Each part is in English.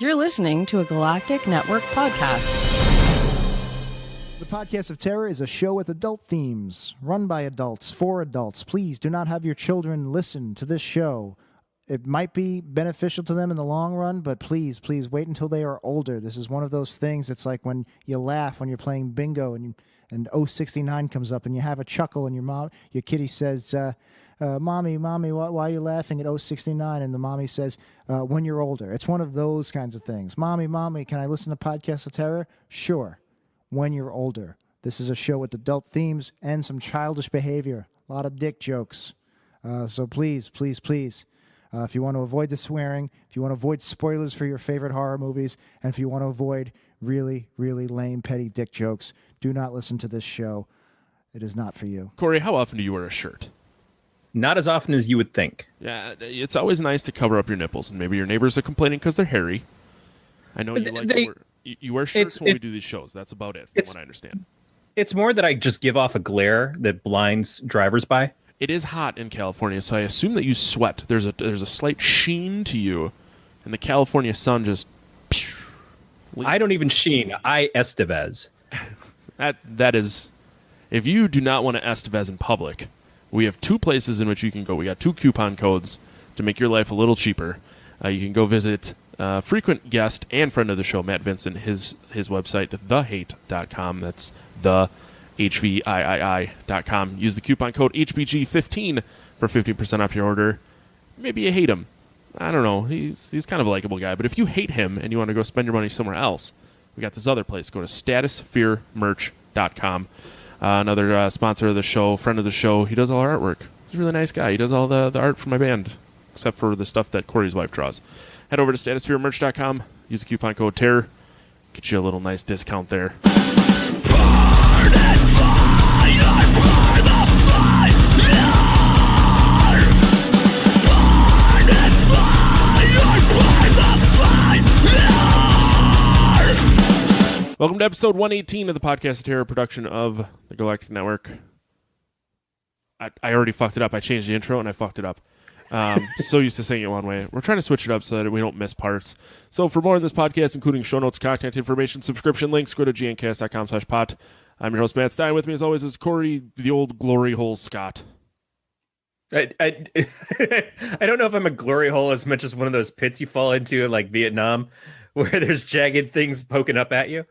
You're listening to a Galactic Network podcast. The Podcast of Terror is a show with adult themes, run by adults, for adults. Please do not have your children listen to this show. It might be beneficial to them in the long run, but please wait until they are older. This is one of those things. It's like when you laugh when you're playing bingo and 069 comes up and you have a chuckle and your kitty says, Mommy, why are you laughing at 069? And the mommy says, when you're older. It's one of those kinds of things. Mommy, can I listen to Podcast of Terror? Sure. When you're older. This is a show with adult themes and some childish behavior. A lot of dick jokes. So please. If you want to avoid the swearing, if you want to avoid spoilers for your favorite horror movies, and if you want to avoid really, really lame, petty dick jokes, do not listen to this show. It is not for you. Corey, how often do you wear a shirt? Not as often as you would think. Yeah, it's always nice to cover up your nipples, and maybe your neighbors are complaining because they're hairy. I know you wear shirts when we do these shows. That's about it, from what I understand. It's more that I just give off a glare that blinds drivers by. It is hot in California, so I assume that you sweat. There's a slight sheen to you, and the California sun just... I don't even sheen. I Estevez. That is... If you do not want to Estevez in public... We have two places in which you can go. We got two coupon codes to make your life a little cheaper. You can go visit frequent guest and friend of the show, Matt Vincent, his website, thehate.com. That's the HVIII.com. Use the coupon code HBG15 for 50% off your order. Maybe you hate him. I don't know. He's kind of a likable guy. But if you hate him and you want to go spend your money somewhere else, we got this other place. Go to statusfearmerch.com. Another sponsor of the show, friend of the show. He does all our artwork. He's a really nice guy. He does all the art for my band, except for the stuff that Corey's wife draws. Head over to statusfearmerch.com. Use the coupon code TERROR. Get you a little nice discount there. Welcome to episode 118 of the Podcast of Terror, production of the Galactic Network. I already fucked it up. I changed the intro and I fucked it up. So used to saying it one way. We're trying to switch it up so that we don't miss parts. So for more on this podcast, including show notes, contact information, subscription links, go to gncast.com/pot. I'm your host, Matt Stein. With me, as always, is Corey, the old glory hole Scott. I don't know if I'm a glory hole as much as one of those pits you fall into in like Vietnam where there's jagged things poking up at you.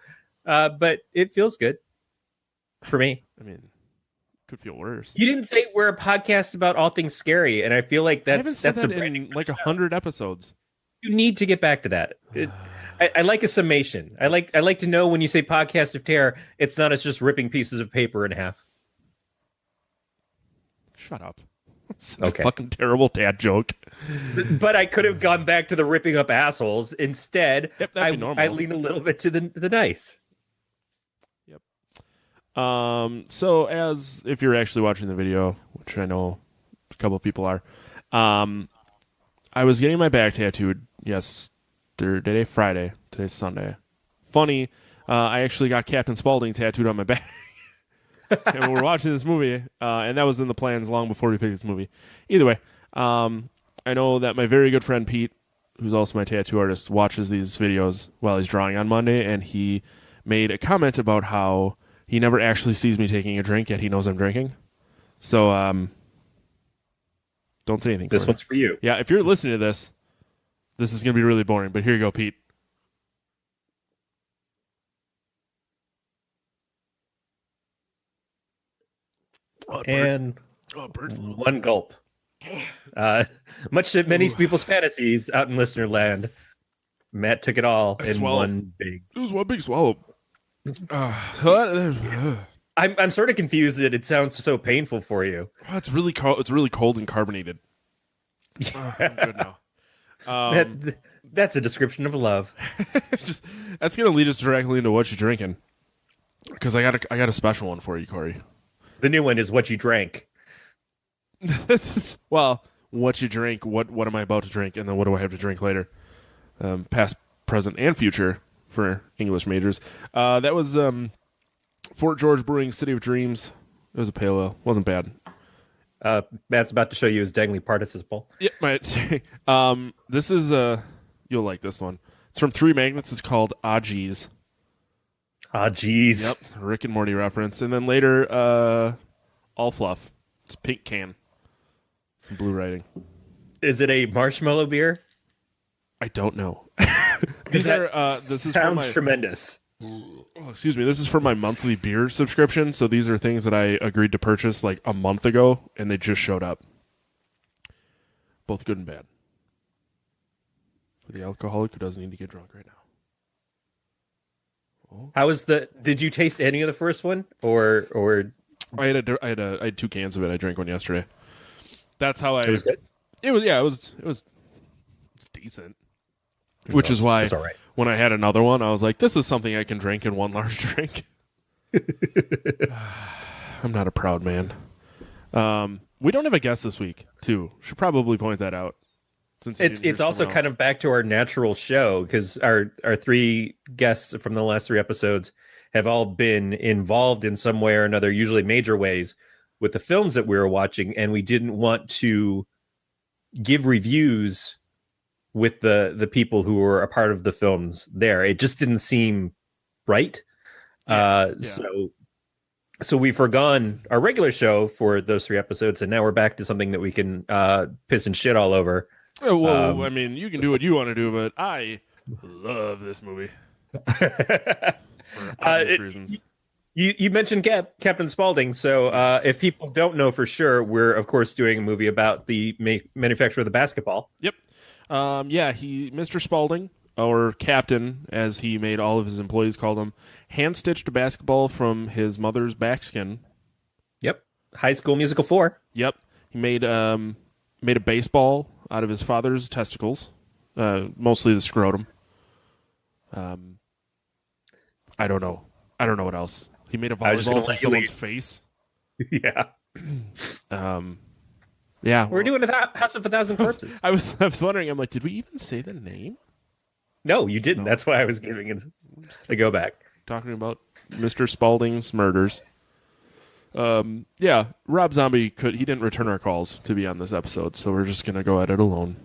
But it feels good for me. I mean, could feel worse. You didn't say we're a podcast about all things scary, and I feel like that's in like 100 episodes. You need to get back to that. I like a summation. I like to know when you say Podcast of Terror, it's not as just ripping pieces of paper in half. Shut up. Okay. Fucking terrible dad joke. But I could have gone back to the ripping up assholes. Instead, yep, I lean a little bit to the nice. Yep. So as if you're actually watching the video, which I know a couple of people are, I was getting my back tattooed Friday. Today's Sunday. Funny, I actually got Captain Spaulding tattooed on my back. And we were watching this movie, and that was in the plans long before we picked this movie. Either way, I know that my very good friend Pete, who's also my tattoo artist, watches these videos while he's drawing on Monday, and he made a comment about how he never actually sees me taking a drink, yet he knows I'm drinking. So, don't say anything. This one's for you. Yeah, if you're listening to this is going to be really boring, but here you go, Pete. And one gulp. Much to many people's fantasies out in listener land, Matt took it all in one big. It was one big swallow. I'm sort of confused that it sounds so painful for you. It's really cold. It's really cold and carbonated. I'm good now. That's a description of love. That's gonna lead us directly into what you're drinking, because I got a special one for you, Corey. The new one is what you drank. Well, what you drink, what am I about to drink, and then what do I have to drink later? Past, present, and future for English majors. That was Fort George Brewing, City of Dreams. It was a pale ale. Wasn't bad. Matt's about to show you his dangly participle. Yeah, this is you'll like this one. It's from Three Magnets. It's called Ah Geez. Ah, geez. Yep, Rick and Morty reference. And then later, All Fluff. It's a pink can. Some blue writing. Is it a marshmallow beer? I don't know. These are. This is sounds tremendous. Oh, excuse me. This is for my monthly beer subscription. So these are things that I agreed to purchase like a month ago, and they just showed up. Both good and bad. For the alcoholic who doesn't need to get drunk right now. How was did you taste any of the first one or I had 2 cans of it. I drank one yesterday. That's how it was good? It was decent. Which is why all right. When I had another one, I was like, this is something I can drink in one large drink. I'm not a proud man. We don't have a guest this week, too. Should probably point that out. Since it's also kind of back to our natural show because our 3 guests from the last 3 episodes have all been involved in some way or another, usually major ways, with the films that we were watching, and we didn't want to give reviews with the people who were a part of the films there. It just didn't seem right. So we forgone our regular show for those 3 episodes, and now we're back to something that we can piss and shit all over. Oh, well, I mean, you can do what you want to do, but I love this movie. For obvious reasons. You mentioned Captain Spaulding, so if people don't know for sure, we're, of course, doing a movie about the manufacturer of the basketball. Yep. Mr. Spaulding, or Captain, as he made all of his employees call him, hand-stitched a basketball from his mother's backskin. Yep. High School Musical 4. Yep. He made a baseball out of his father's testicles, mostly the scrotum. I don't know what else. He made a volleyball from someone's face. Yeah. Yeah. We're doing a House of a Thousand Corpses. I was wondering, I'm like, did we even say the name? No, you didn't. No. That's why I was giving it a go back. Talking about Mr. Spaulding's murders. Rob Zombie he didn't return our calls to be on this episode, so we're just gonna go at it alone.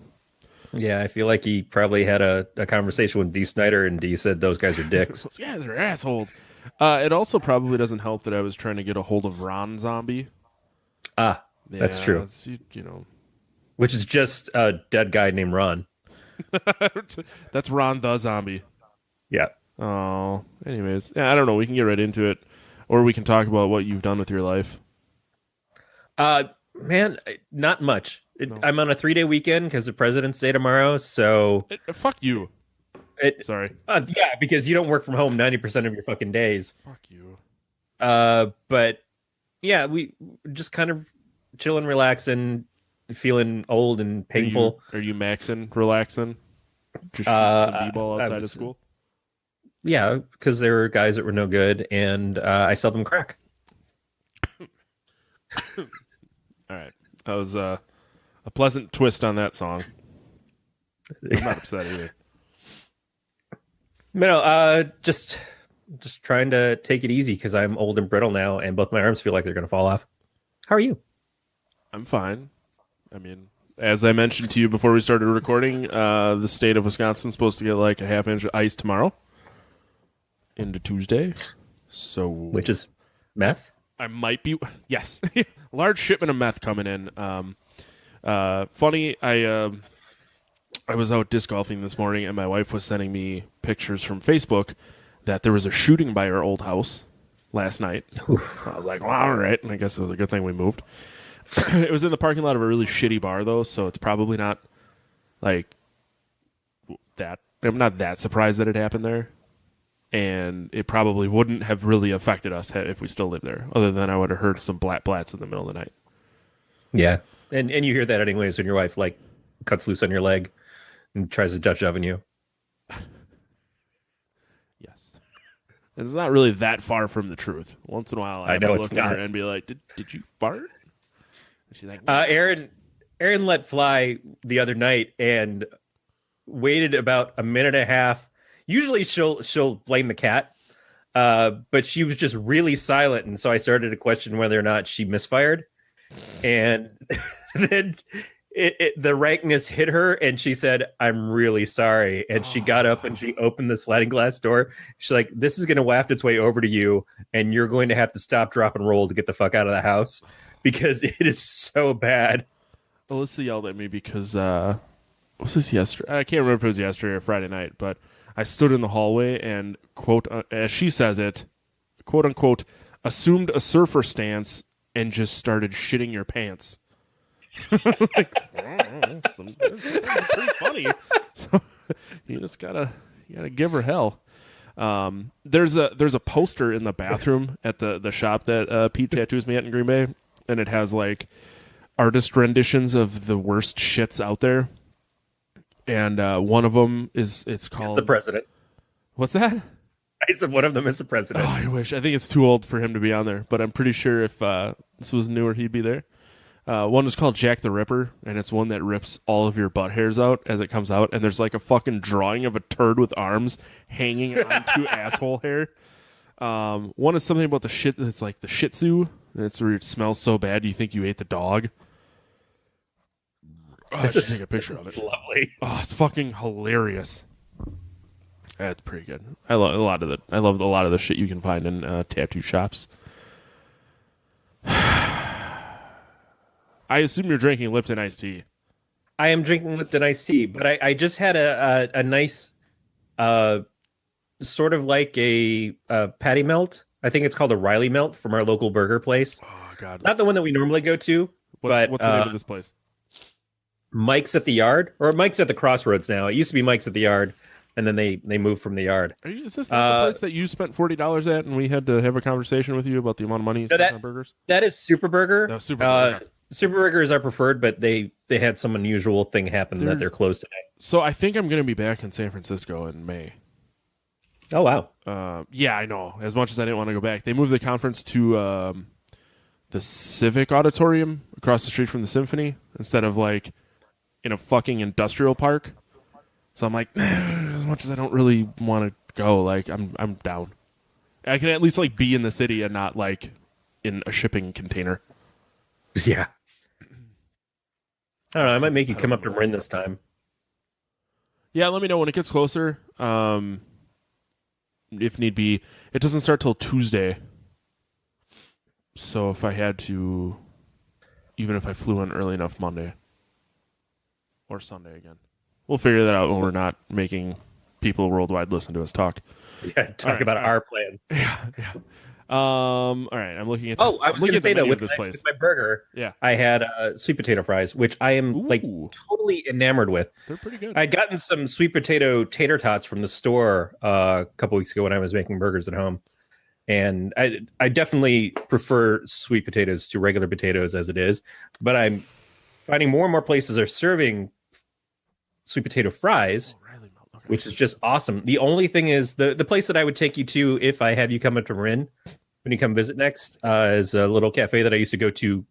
Yeah, I feel like he probably had a conversation with Dee Snider, and Dee said those guys are dicks. Those guys are assholes. It also probably doesn't help that I was trying to get a hold of Ron Zombie. Ah, yeah, that's true. You know, which is just a dead guy named Ron. That's Ron the Zombie. Yeah. Oh, anyways, I don't know. We can get right into it, or we can talk about what you've done with your life. Man, not much. No. I'm on a 3-day weekend because of President's Day tomorrow. So fuck you. Sorry. Yeah, because you don't work from home 90% of your fucking days. Fuck you. But yeah, we just kind of chilling, relaxing, feeling old and painful. Are you maxing, relaxing? Just shooting some b-ball outside of school? Yeah, because there were guys that were no good, and I sell them crack. All right. That was a pleasant twist on that song. I'm not upset either. No, just trying to take it easy because I'm old and brittle now, and both my arms feel like they're going to fall off. How are you? I'm fine. I mean, as I mentioned to you before we started recording, the state of Wisconsin is supposed to get like a half-inch of ice tomorrow into Tuesday. So, which is meth? I might be. Yes, large shipment of meth coming in. Funny, I was out disc golfing this morning, and my wife was sending me pictures from Facebook that there was a shooting by our old house last night. I was like, well, all right. And I guess it was a good thing we moved. It was in the parking lot of a really shitty bar, though, so it's probably not like that. I'm not that surprised that it happened there. And it probably wouldn't have really affected us if we still lived there, other than I would have heard some blats in the middle of the night. Yeah. And you hear that anyways when your wife like cuts loose on your leg and tries to Dutch oven you. Yes. It's not really that far from the truth. Once in a while I know look at her and be like, did you fart? And she's like, Aaron let fly the other night and waited about a minute and a half. Usually she'll blame the cat, but she was just really silent, and so I started to question whether or not she misfired. And then the rankness hit her, and she said, "I'm really sorry." And she got up and she opened the sliding glass door. She's like, "This is going to waft its way over to you, and you're going to have to stop, drop, and roll to get the fuck out of the house because it is so bad." Alyssa yelled at me because was this yesterday? I can't remember if it was yesterday or Friday night, but I stood in the hallway and quote, as she says it, quote unquote, assumed a surfer stance and just started shitting your pants. Like, sometimes it's pretty funny. So you just gotta give her hell. There's a poster in the bathroom at the shop that Pete tattoos me at in Green Bay, and it has like artist renditions of the worst shits out there. And one of them it's called the president. What's that? I said one of them is the president. Oh, I wish. I think it's too old for him to be on there, but I'm pretty sure if this was newer, he'd be there. One is called Jack the Ripper, and it's one that rips all of your butt hairs out as it comes out, and there's like a fucking drawing of a turd with arms hanging onto asshole hair. One is something about the shit that's like the Shih Tzu, and it's where it smells so bad you think you ate the dog. Oh, I should take a picture of it. Lovely. Oh, it's fucking hilarious. That's pretty good. I love a lot of the shit you can find in tattoo shops. I assume you're drinking Lipton iced tea. I am drinking Lipton iced tea, but I just had a nice, sort of like a patty melt. I think it's called a Riley melt from our local burger place. Oh God! Not the one that we normally go to. What's the name of this place? Mike's at the Yard, or Mike's at the Crossroads now. It used to be Mike's at the Yard, and then they moved from the Yard. Is this not the place that you spent $40 at, and we had to have a conversation with you about the amount of money you spent on burgers? That is Super Burger. No, Super Burger. Super Burger is our preferred, but they had some unusual thing happen that they're closed today. So I think I'm going to be back in San Francisco in May. Oh, wow. Yeah, I know. As much as I didn't want to go back. They moved the conference to the Civic Auditorium across the street from the Symphony instead of like in a fucking industrial park. So I'm like, as much as I don't really want to go, like I'm down. I can at least like be in the city and not like in a shipping container. Yeah. I don't know. I might make you come up to Marin this time. Yeah, let me know when it gets closer. If need be. It doesn't start till Tuesday. So if I had to, even if I flew in early enough Monday or Sunday again, we'll figure that out when we're not making people worldwide listen to us talk. Yeah, talk about our plan. Yeah. All right, I'm looking at. I was going to say though, with this place. With my burger, yeah, I had sweet potato fries, which I am like totally enamored with. They're pretty good. I'd gotten some sweet potato tater tots from the store a couple weeks ago when I was making burgers at home, and I definitely prefer sweet potatoes to regular potatoes as it is. But I'm finding more and more places are serving sweet potato fries. Which is just awesome. The only thing is the place that I would take you to if I have you come up to Marin when you come visit next is a little cafe that I used to go to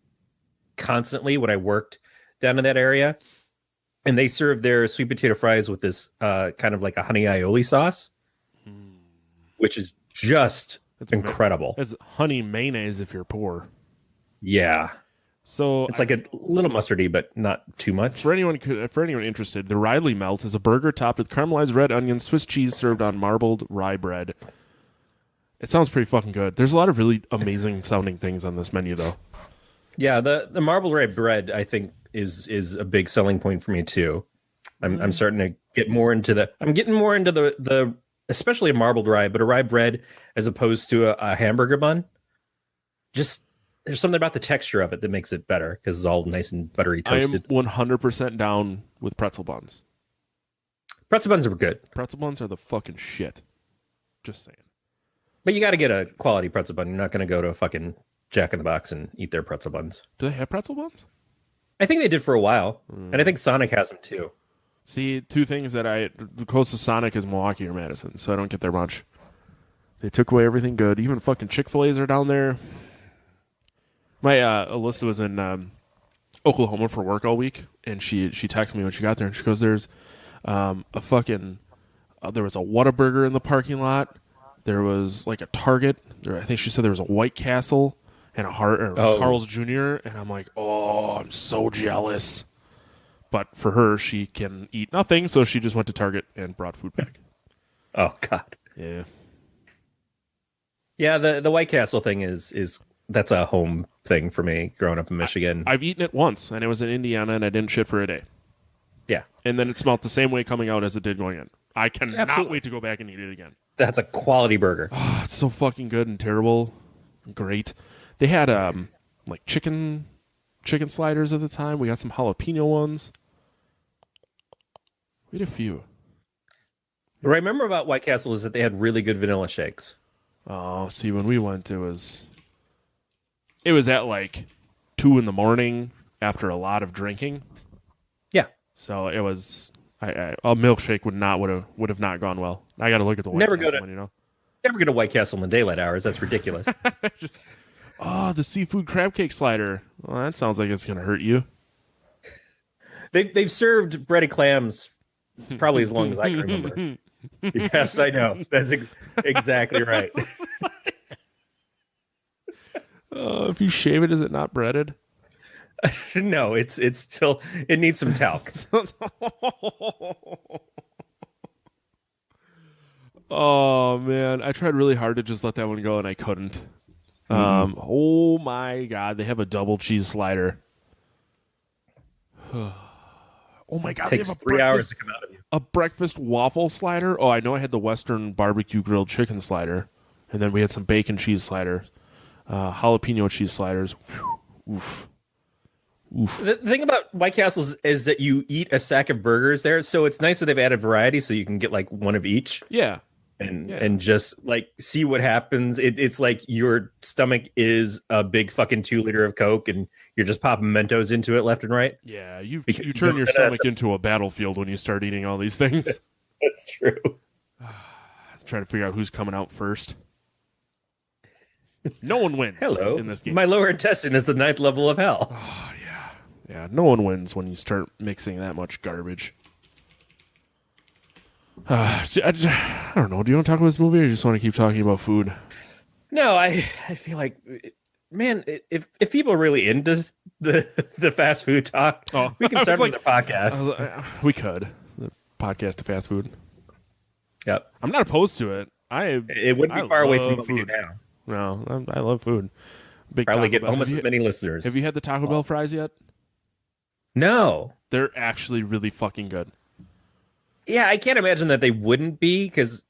constantly when I worked down in that area. And they serve their sweet potato fries with this kind of like a honey aioli sauce, which is just incredible. It's honey mayonnaise if you're poor. Yeah. So it's like a little mustardy, but not too much. For anyone interested, the Riley Melt is a burger topped with caramelized red onions, Swiss cheese served on marbled rye bread. It sounds pretty fucking good. There's a lot of really amazing sounding things on this menu, though. Yeah, the marbled rye bread I think is a big selling point for me too. I'm starting to get more into the especially a marbled rye, but a rye bread as opposed to a hamburger bun. Just there's something about the texture of it that makes it better because it's all nice and buttery toasted. I am 100% down with pretzel buns. Pretzel buns are good. Pretzel buns are the fucking shit. Just saying. But you got to get a quality pretzel bun. You're not going to go to a fucking Jack in the Box and eat their pretzel buns. Do they have pretzel buns? I think they did for a while. And I think Sonic has them too. See, two things the closest Sonic is Milwaukee or Madison, so I don't get there much. They took away everything good. Even fucking Chick-fil-A's are down there. My Alyssa was in Oklahoma for work all week, and she texted me when she got there, and she goes, "There's there was a Whataburger in the parking lot. There was like a Target. I think she said there was a White Castle and a Carl's Jr." And I'm like, "Oh, I'm so jealous." But for her, she can eat nothing, so she just went to Target and brought food back. Oh God. Yeah. Yeah, the White Castle thing is that's a home thing for me growing up in Michigan. I've eaten it once, and it was in Indiana, and I didn't shit for a day. Yeah. And then it smelled the same way coming out as it did going in. I cannot Absolutely. wait to go back and eat it again. That's a quality burger. Oh, it's so fucking good and terrible. Great. They had like chicken sliders at the time. We got some jalapeno ones. We had a few. What I remember about White Castle is that they had really good vanilla shakes. Oh, see, when we went, it was at like 2 a.m. after a lot of drinking. Yeah. So it was a milkshake would have not gone well. I got to look at the White Castle one, you know. Never go to White Castle in the daylight hours. That's ridiculous. The seafood crab cake slider. Well, that sounds like it's gonna hurt you. They've served breaded clams probably as long as I can remember. Yes, I know. That's exactly right. If you shave it, is it not breaded? No, it's still, it needs some talc. Oh man, I tried really hard to just let that one go, and I couldn't. Oh my God, they have a double cheese slider. Oh my God, Takes they have 3 hours to come out of you. a breakfast waffle slider. Oh, I know I had the Western barbecue grilled chicken slider, and then we had some bacon cheese sliders, jalapeno cheese sliders. Whew. Oof. Oof. The thing about White Castles is that you eat a sack of burgers there, so it's nice that they've added variety, so you can get like one of each. Yeah. And just like see what happens. It's like your stomach is a big fucking 2-liter of Coke, and you're just popping Mentos into it left and right. Yeah, you turn your stomach into a battlefield when you start eating all these things. That's true. Trying to figure out who's coming out first. No one wins. Hello. In this game. My lower intestine is the 9th level of hell. Oh yeah, yeah. No one wins when you start mixing that much garbage. I don't know. Do you want to talk about this movie, or you just want to keep talking about food? No, I feel like, man, if people are really into the fast food talk, we can start another podcast. We could. The podcast of fast food. Yep. I'm not opposed to it. It wouldn't be far away from what we do food. now. No, I love food. Probably get almost as many listeners. Have you had the Taco Bell fries yet? No. They're actually really fucking good. Yeah, I can't imagine that they wouldn't be, because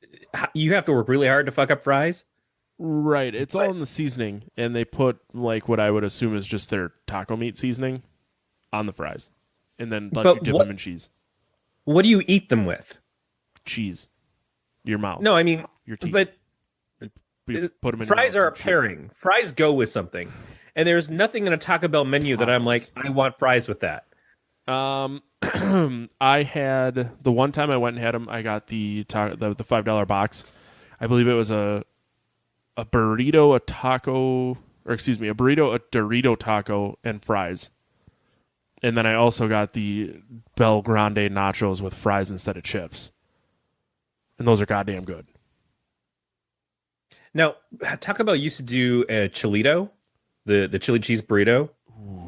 you have to work really hard to fuck up fries. Right. It's all in the seasoning, and they put like what I would assume is just their taco meat seasoning on the fries, and then let you dip them in cheese. What do you eat them with? Cheese. Your mouth. No, I mean your teeth. But you put them in fries are a pairing. Fries go with something, and there's nothing in a Taco Bell menu that I'm like, I want fries with that. I had the one time I went and had them. I got the $5 box. I believe it was a burrito, a taco, or excuse me, a burrito, a Dorito taco, and fries. And then I also got the Bel Grande nachos with fries instead of chips. And those are goddamn good. Now, Taco Bell used to do a Chilito, the chili cheese burrito,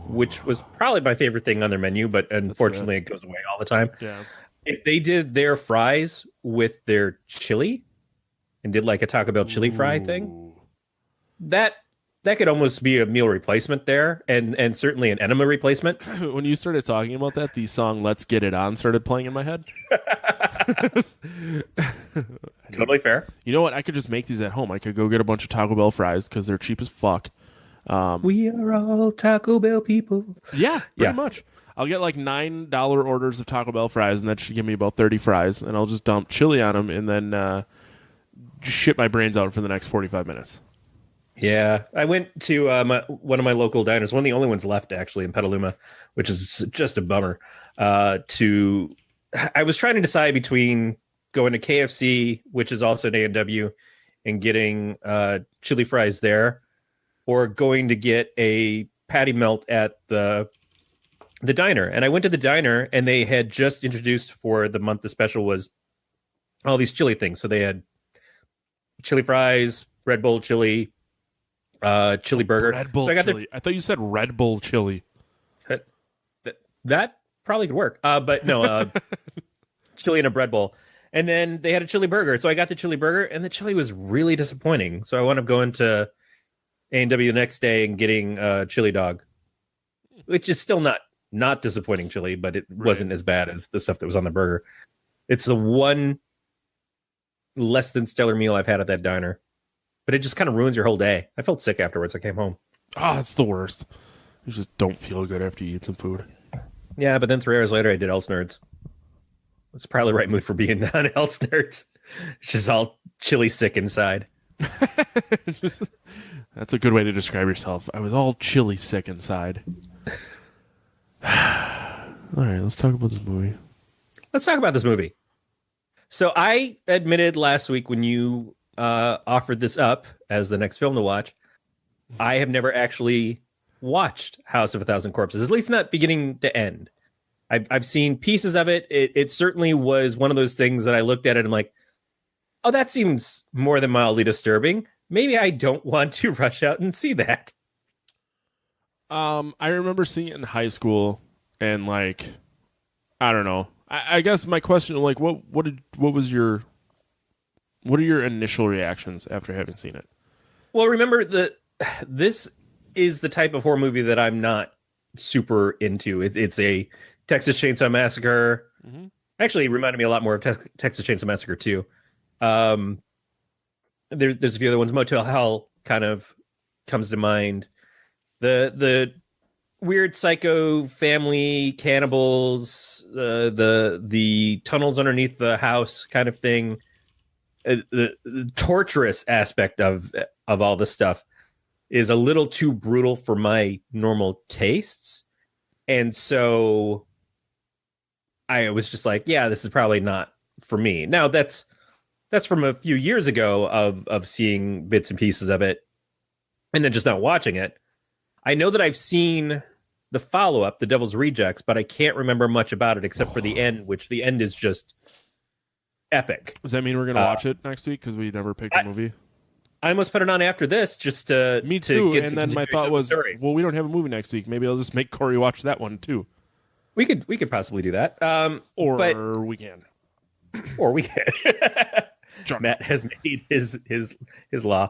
which was probably my favorite thing on their menu, but unfortunately it goes away all the time. Yeah. If they did their fries with their chili and did like a Taco Bell chili fry thing, that could almost be a meal replacement there, and certainly an enema replacement. When you started talking about that, the song Let's Get It On started playing in my head. Totally fair. You know what? I could just make these at home. I could go get a bunch of Taco Bell fries because they're cheap as fuck. We are all Taco Bell people. Yeah, pretty much. I'll get like $9 orders of Taco Bell fries, and that should give me about 30 fries, and I'll just dump chili on them and then just shit my brains out for the next 45 minutes. Yeah, I went to one of my local diners, one of the only ones left actually in Petaluma, which is just a bummer. I was trying to decide between going to KFC, which is also an A&W, and getting chili fries there, or going to get a patty melt at the diner. And I went to the diner, and they had just introduced for the month, the special was all these chili things. So they had chili fries, Red Bull chili, chili burger. Red Bull so I got chili. I thought you said Red Bull chili. That probably could work. But no, chili in a bread bowl. And then they had a chili burger. So I got the chili burger, and the chili was really disappointing. So I wound up going to A&W the next day and getting a chili dog, which is still not disappointing chili, but it wasn't as bad as the stuff that was on the burger. It's the one less than stellar meal I've had at that diner, but it just kind of ruins your whole day. I felt sick afterwards. I came home. Oh, it's the worst. You just don't feel good after you eat some food. Yeah, but then 3 hours later, I did Else Nerds. It's probably the right mood for being on Else Nerds. It's just all chili sick inside. That's a good way to describe yourself. I was all chili sick inside. All right, let's talk about this movie. Let's talk about this movie. So I admitted last week when you offered this up as the next film to watch, I have never actually watched House of a Thousand Corpses, at least not beginning to end. I've seen pieces of it. It certainly was one of those things that I looked at it and I'm like, oh, that seems more than mildly disturbing. Maybe I don't want to rush out and see that. I remember seeing it in high school, and like, I don't know. I guess my question, like, what are your initial reactions after having seen it? Well, remember this is the type of horror movie that I'm not super into. It's a Texas Chainsaw Massacre. Mm-hmm. Actually, it reminded me a lot more of Texas Chainsaw Massacre 2. There's a few other ones. Motel Hell kind of comes to mind. The weird psycho family cannibals, the tunnels underneath the house kind of thing. The torturous aspect of all this stuff is a little too brutal for my normal tastes. And so I was just like, yeah, this is probably not for me. Now that's from a few years ago of seeing bits and pieces of it and then just not watching it. I know that I've seen the follow-up, The Devil's Rejects, but I can't remember much about it except for the end, which the end is just epic. Does that mean we're going to watch it next week because we never picked a movie? I almost put it on after this just to... Me too, and then my thought was, well, we don't have a movie next week. Maybe I'll just make Corey watch that one too. We could possibly do that. Or we can. Or we can. Matt has made his law.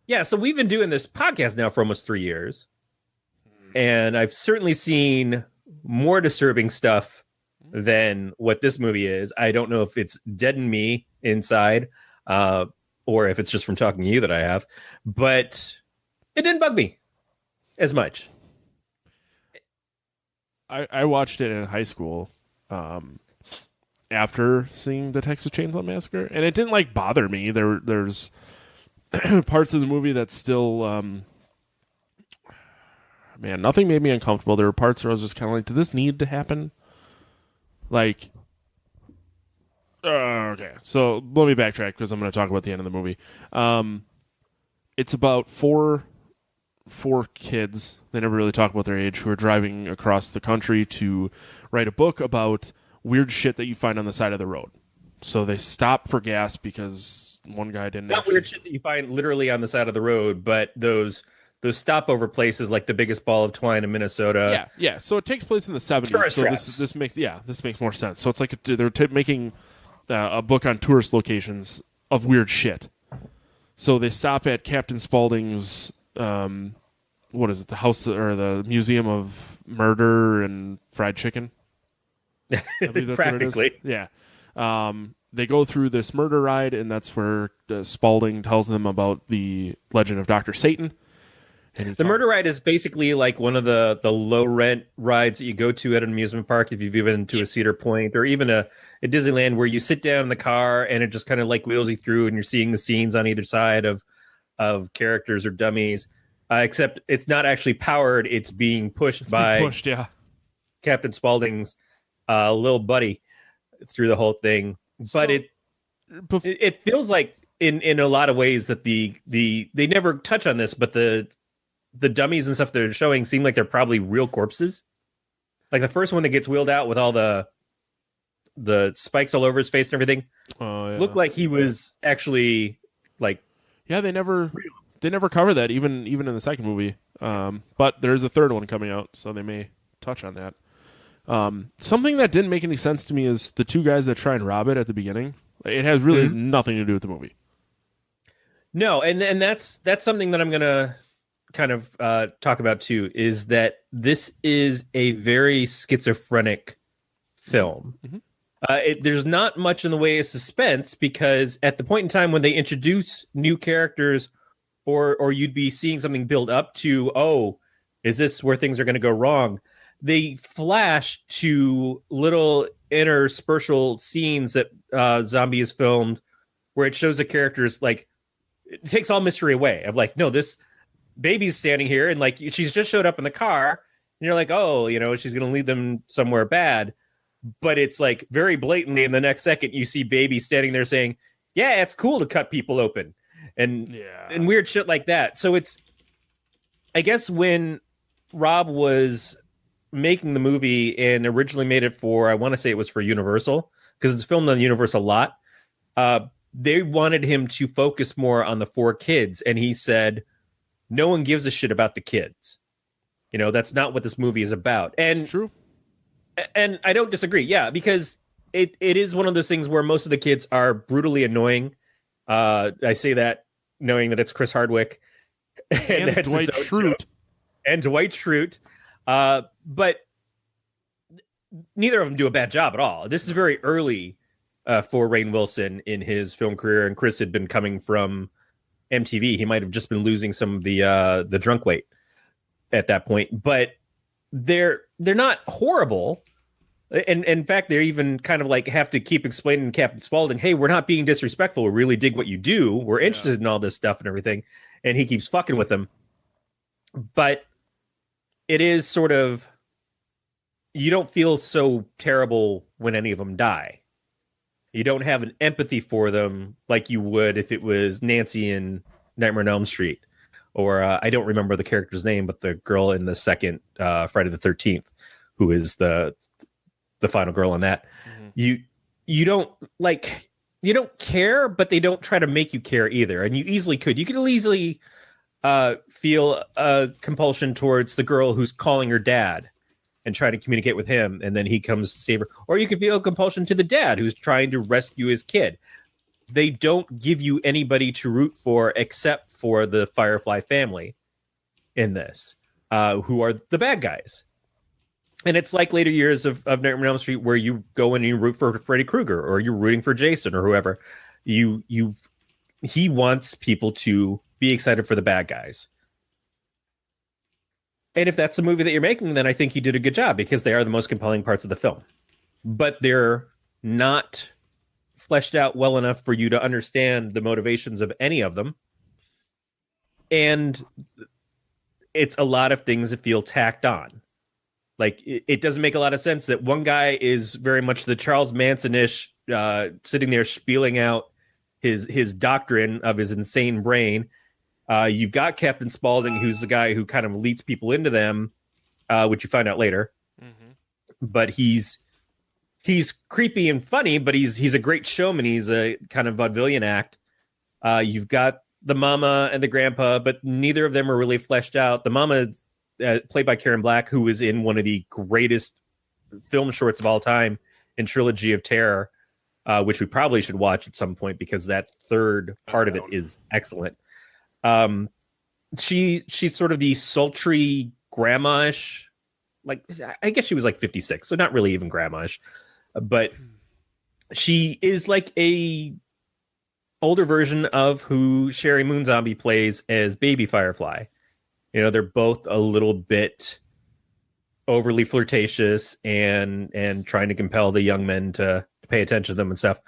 Yeah, so we've been doing this podcast now for almost 3 years. And I've certainly seen more disturbing stuff than what this movie is. I don't know if it's deadened me inside or if it's just from talking to you that I have. But it didn't bug me as much. I watched it in high school after seeing the Texas Chainsaw Massacre, and it didn't like bother me. There's parts of the movie that still, man, nothing made me uncomfortable. There were parts where I was just kind of like, did this need to happen? Like, okay, so let me backtrack because I'm going to talk about the end of the movie. It's about four kids, they never really talk about their age, who are driving across the country to write a book about weird shit that you find on the side of the road. So they stop for gas because one guy didn't. Not weird shit that you find literally on the side of the road, but those stopover places like the biggest ball of twine in Minnesota. Yeah. So it takes place in the 70s. Tourist so traps. this makes more sense. So it's like they're making a book on tourist locations of weird shit. So they stop at Captain Spaulding's. What is it? The house or the Museum of Murder and Fried Chicken? I believe that's Practically. What it is. Yeah. They go through this murder ride, and that's where Spaulding tells them about the legend of Dr. Satan. And the murder ride is basically like one of the low rent rides that you go to at an amusement park if you've been to a Cedar Point or even a Disneyland, where you sit down in the car and it just kind of like wheels you through and you're seeing the scenes on either side of characters or dummies. Except it's not actually powered; it's being pushed by Captain Spaulding's little buddy through the whole thing. But it feels like in a lot of ways that the they never touch on this, but the dummies and stuff they're showing seem like they're probably real corpses. Like the first one that gets wheeled out with all the spikes all over his face and everything, looked like he was actually like. Yeah, they never cover that even in the second movie. But there's a third one coming out, so they may touch on that. Something that didn't make any sense to me is the two guys that try and rob it at the beginning. It has really nothing to do with the movie. No, and that's something that I'm gonna kind of talk about too. Is that this is a very schizophrenic film. There's not much in the way of suspense because at the point in time when they introduce new characters, or you'd be seeing something build up to, oh, is this where things are going to go wrong? They flash to little interspersal scenes that Zombie has filmed where it shows the characters, like, it takes all mystery away of like, no, this baby's standing here and like she's just showed up in the car and you're like, oh, she's going to lead them somewhere bad. But it's like very blatantly in the next second, you see baby standing there saying, yeah, it's cool to cut people open and weird shit like that. So it's, I guess when Rob was making the movie and originally made it for, I want to say it was for Universal, because it's filmed on Universal a lot. They wanted him to focus more on the 4 kids. And he said, no one gives a shit about the kids. That's not what this movie is about. And it's true. And I don't disagree. Yeah, because it is one of those things where most of the kids are brutally annoying. I say that knowing that it's Chris Hardwick and Dwight Schrute. And Dwight Schrute. But neither of them do a bad job at all. This is very early for Rainn Wilson in his film career, and Chris had been coming from MTV. He might have just been losing some of the drunk weight at that point, but they're not horrible. And in fact, they're even kind of like have to keep explaining to Captain Spaulding, hey, we're not being disrespectful. We really dig what you do. We're interested in all this stuff and everything. And he keeps fucking with them. But it is sort of, you don't feel so terrible when any of them die. You don't have an empathy for them like you would if it was Nancy in Nightmare on Elm Street. Or I don't remember the character's name, but the girl in the second Friday the 13th, who is the final girl in that. You don't care, but they don't try to make you care either. And you easily could. You could easily feel a compulsion towards the girl who's calling her dad and trying to communicate with him, and then he comes to save her. Or you could feel a compulsion to the dad who's trying to rescue his kid. They don't give you anybody to root for except for the Firefly family in this, who are the bad guys. And it's like later years of Nightmare on Elm Street where you go in and you root for Freddy Krueger, or you're rooting for Jason or whoever. He wants people to be excited for the bad guys. And if that's the movie that you're making, then I think you did a good job, because they are the most compelling parts of the film. But they're not fleshed out well enough for you to understand the motivations of any of them. And it's a lot of things that feel tacked on. Like, it doesn't make a lot of sense that one guy is very much the Charles Manson-ish, sitting there spieling out his doctrine of his insane brain. You've got Captain Spaulding, who's the guy who kind of leads people into them, which you find out later. But he's creepy and funny, but he's a great showman. He's a kind of vaudevillian act. You've got the mama and the grandpa, but neither of them are really fleshed out. The mama, played by Karen Black, who was in one of the greatest film shorts of all time in Trilogy of Terror, which we probably should watch at some point, because that third part of it is excellent. She's sort of the sultry grandma-ish, like, I guess she was like 56, so not really even grandma-ish, but she is like a older version of who Sherry Moon Zombie plays as Baby Firefly. They're both a little bit overly flirtatious and trying to compel the young men to pay attention to them and stuff.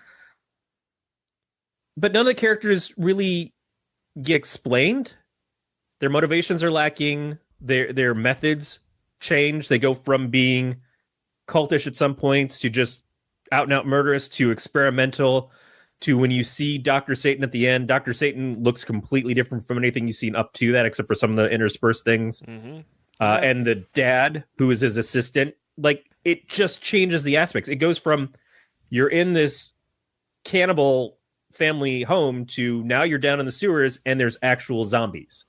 But none of the characters really get explained. Their motivations are lacking. Their methods change. They go from being cultish at some points to just out and out murderous to experimental to when you see Dr. Satan at the end. Dr. Satan looks completely different from anything you've seen up to that, except for some of the interspersed things. And the dad, who is his assistant, like, it just changes the aspects. It goes from you're in this cannibal family home to now you're down in the sewers and there's actual zombies.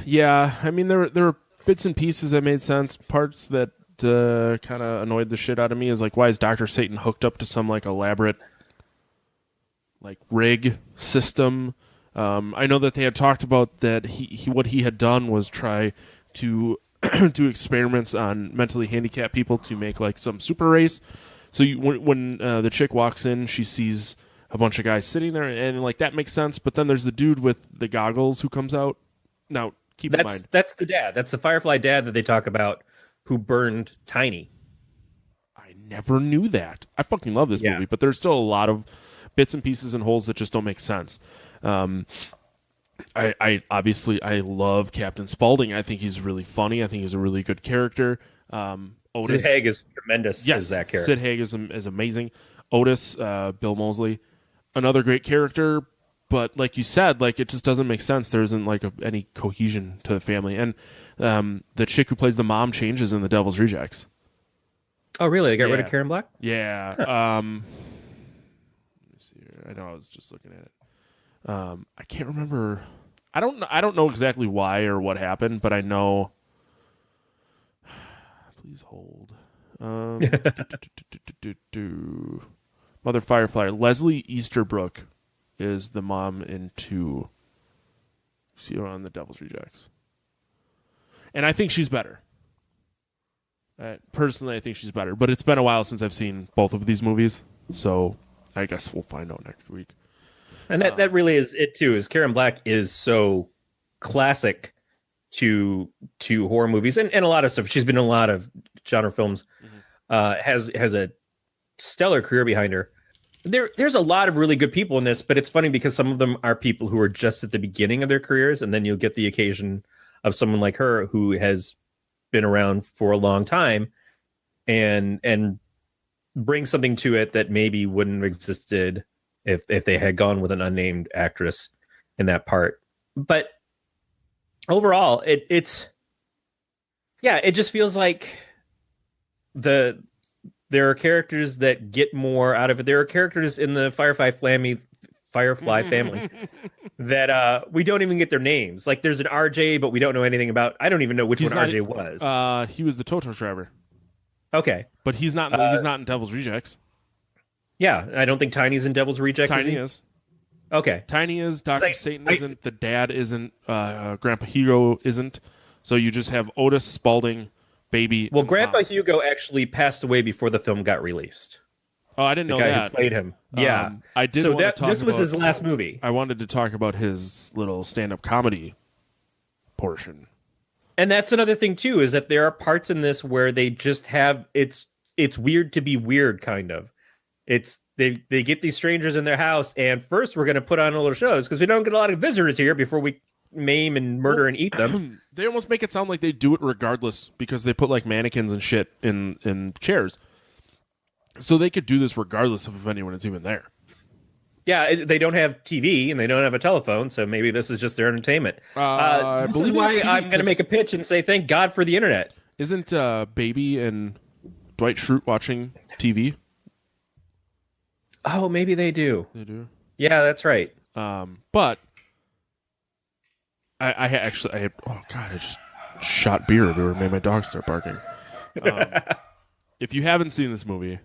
Yeah, I mean, there are bits and pieces that made sense. Parts that kind of annoyed the shit out of me is like, why is Dr. Satan hooked up to some like elaborate like rig system? I know that they had talked about that he what he had done was try to do experiments on mentally handicapped people to make like some super race. So when the chick walks in, she sees a bunch of guys sitting there, and like that makes sense. But then there's the dude with the goggles who comes out. Now keep in mind, that's the dad. That's the Firefly dad that they talk about, who burned Tiny. I never knew that. I fucking love this movie, but there's still a lot of bits and pieces and holes that just don't make sense. I obviously love Captain Spaulding. I think he's really funny. I think he's a really good character. Otis, Sid Haig is tremendous as that character. Sid Haig is amazing. Otis, Bill Moseley, another great character. But like you said, like it just doesn't make sense. There isn't like any cohesion to the family. And the chick who plays the mom changes in The Devil's Rejects. Oh, really? They got rid of Karen Black? Yeah. Let me see here. I know I was just looking at it. I can't remember. I don't know exactly why or what happened, but I know. Please hold. Mother Firefly. Leslie Easterbrook is the mom in 2. See her on The Devil's Rejects. And I think she's better. Personally, I think she's better. But it's been a while since I've seen both of these movies, so I guess we'll find out next week. And that really is it too. Is Karen Black is so classic to horror movies and a lot of stuff. She's been in a lot of genre films. Has a stellar career behind her. There's a lot of really good people in this, but it's funny because some of them are people who are just at the beginning of their careers, and then you'll get the occasion of someone like her who has been around for a long time and bring something to it that maybe wouldn't have existed if they had gone with an unnamed actress in that part. But overall, it just feels like there are characters that get more out of it. There are characters in the Firefly family that we don't even get their names. Like there's an RJ, but we don't know anything about. I don't even know which one RJ was. He was the tow truck driver. Okay, but he's not. He's not in Devil's Rejects. Yeah, I don't think Tiny's in Devil's Rejects. Tiny is. Okay. Tiny is. Dr. Satan isn't. The dad isn't. Grandpa Hugo isn't. So you just have Otis, Spaulding, Baby. Well, Grandpa Hugo actually passed away before the film got released. Oh, I didn't know the guy that. Who played him. Yeah. I did. So this was his last movie. I wanted to talk about his little stand-up comedy portion. And that's another thing too, is that there are parts in this where they just have it's weird to be weird, kind of. It's they get these strangers in their house, and first we're going to put on a little shows because we don't get a lot of visitors here before we maim and murder and eat them. They almost make it sound like they do it regardless because they put like mannequins and shit in chairs, so they could do this regardless of if anyone is even there. Yeah, they don't have TV and they don't have a telephone, so maybe this is just their entertainment. This is why I'm going to make a pitch and say thank God for the internet. Isn't Baby and Dwight Schrute watching TV? Oh, maybe they do. They do. Yeah, that's right. But I actually oh God, I just shot beer everywhere and made my dog start barking. If you haven't seen this movie,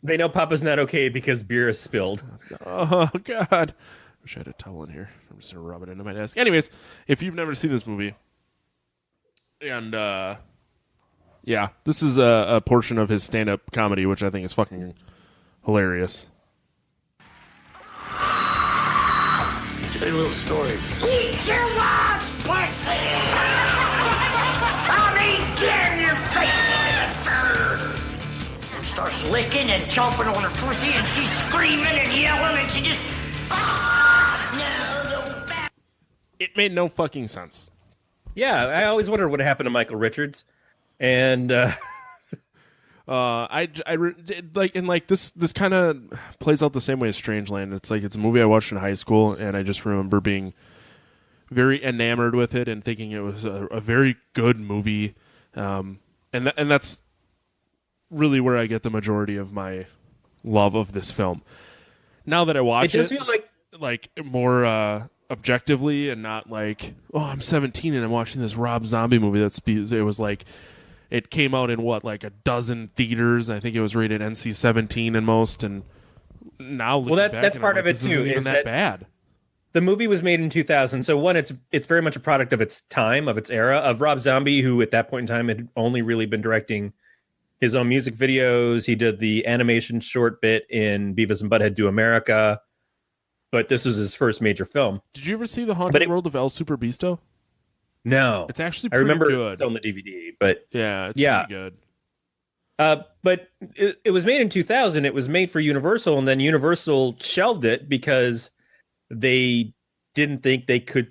they know Papa's not okay because beer is spilled. Oh God, wish I had a towel in here. I'm just gonna rub it into my desk. Anyways, if you've never seen this movie, and yeah, this is a portion of his stand-up comedy, which I think is fucking hilarious. Tell you a little story. Eat your mom's pussy! I'll eat dead in your face! And starts licking and chomping on her pussy, and she's screaming and yelling, and she just... It made no fucking sense. Yeah, I always wondered what happened to Michael Richards. And... this kind of plays out the same way as Strangeland. It's like it's a movie I watched in high school, and I just remember being very enamored with it and thinking it was a very good movie. And that's really where I get the majority of my love of this film. Now that I watch it does feel like more objectively and not like, oh, I'm 17 and I'm watching this Rob Zombie movie. It was like, it came out in like a dozen theaters. I think it was rated NC-17 in most. And now looking back, that's part of it this too. isn't even that bad. The movie was made in 2000. So one, it's very much a product of its time, of its era, of Rob Zombie, who at that point in time had only really been directing his own music videos. He did the animation short bit in Beavis and Butthead Do America, but this was his first major film. Did you ever see The Haunted World of El Super Beasto? No. It's actually I pretty remember good. it's on the DVD, but yeah, it's pretty good. But it was made in 2000. It was made for Universal, and then Universal shelved it because they didn't think they could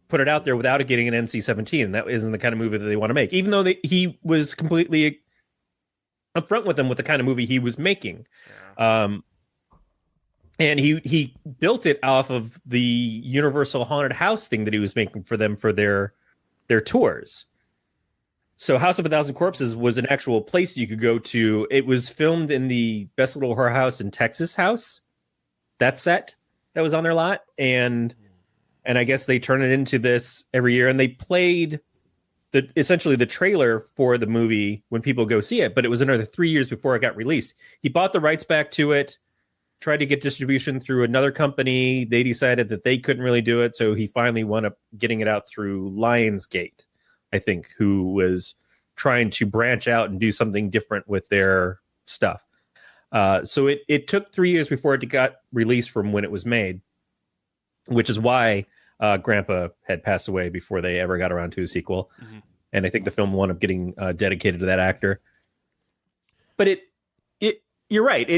put it out there without it getting an NC-17. That isn't the kind of movie that they want to make, even though he was completely upfront with them with the kind of movie he was making. Yeah. And he built it off of the Universal Haunted House thing that he was making for them for their tours. So House of a Thousand Corpses was an actual place you could go to. It was filmed in the Best Little Whorehouse in Texas house. That set that was on their lot. And I guess they turn it into this every year. And they played essentially the trailer for the movie when people go see it. But it was another 3 years before it got released. He bought the rights back to it, tried to get distribution through another company. They decided that they couldn't really do it. So he finally wound up getting it out through Lionsgate, I think, who was trying to branch out and do something different with their stuff. So it took 3 years before it got released from when it was made, which is why Grandpa had passed away before they ever got around to a sequel. Mm-hmm. And I think the film wound up getting dedicated to that actor. But you're right.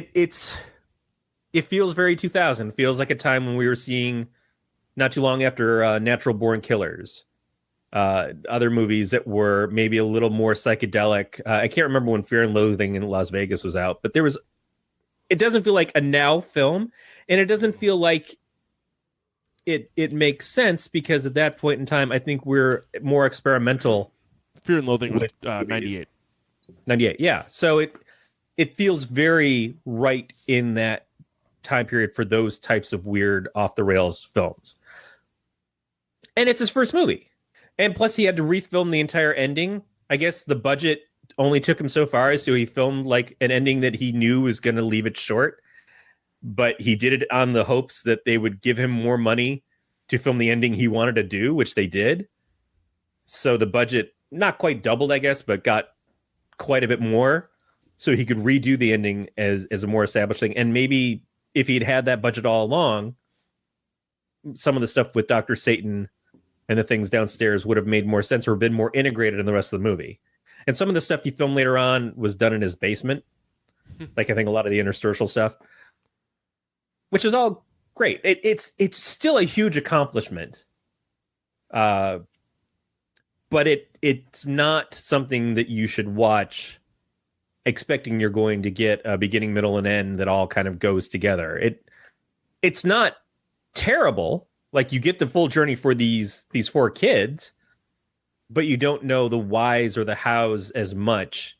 It feels very 2000. It feels like a time when we were seeing, not too long after Natural Born Killers, other movies that were maybe a little more psychedelic. I can't remember when Fear and Loathing in Las Vegas was out, but it doesn't feel like a now film, and it doesn't feel like it makes sense, because at that point in time, I think we're more experimental. Fear and Loathing was 98. 98, yeah. So it feels very right in that time period for those types of weird off-the-rails films. And it's his first movie. And plus, he had to refilm the entire ending. I guess the budget only took him so far, so he filmed like an ending that he knew was going to leave it short. But he did it on the hopes that they would give him more money to film the ending he wanted to do, which they did. So the budget not quite doubled, I guess, but got quite a bit more, so he could redo the ending as a more established thing. And maybe if he'd had that budget all along, some of the stuff with Dr. Satan and the things downstairs would have made more sense or been more integrated in the rest of the movie. And some of the stuff he filmed later on was done in his basement. Like I think a lot of the interstitial stuff, which is all great. It's still a huge accomplishment. But it's not something that you should watch expecting you're going to get a beginning, middle, and end that all kind of goes together. It's not terrible. Like, you get the full journey for these four kids, but you don't know the whys or the hows as much.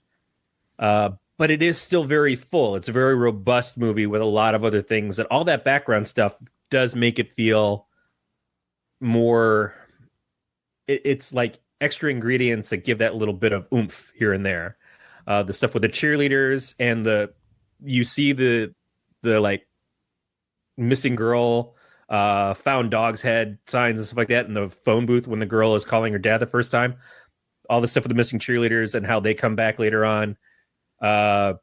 But it is still very full. It's a very robust movie with a lot of other things, and all that background stuff does make it feel more. It's like extra ingredients that give that little bit of oomph here and there. The stuff with the cheerleaders and you see the like missing girl, found dog's head signs and stuff like that in the phone booth when the girl is calling her dad the first time. All the stuff with the missing cheerleaders and how they come back later on. The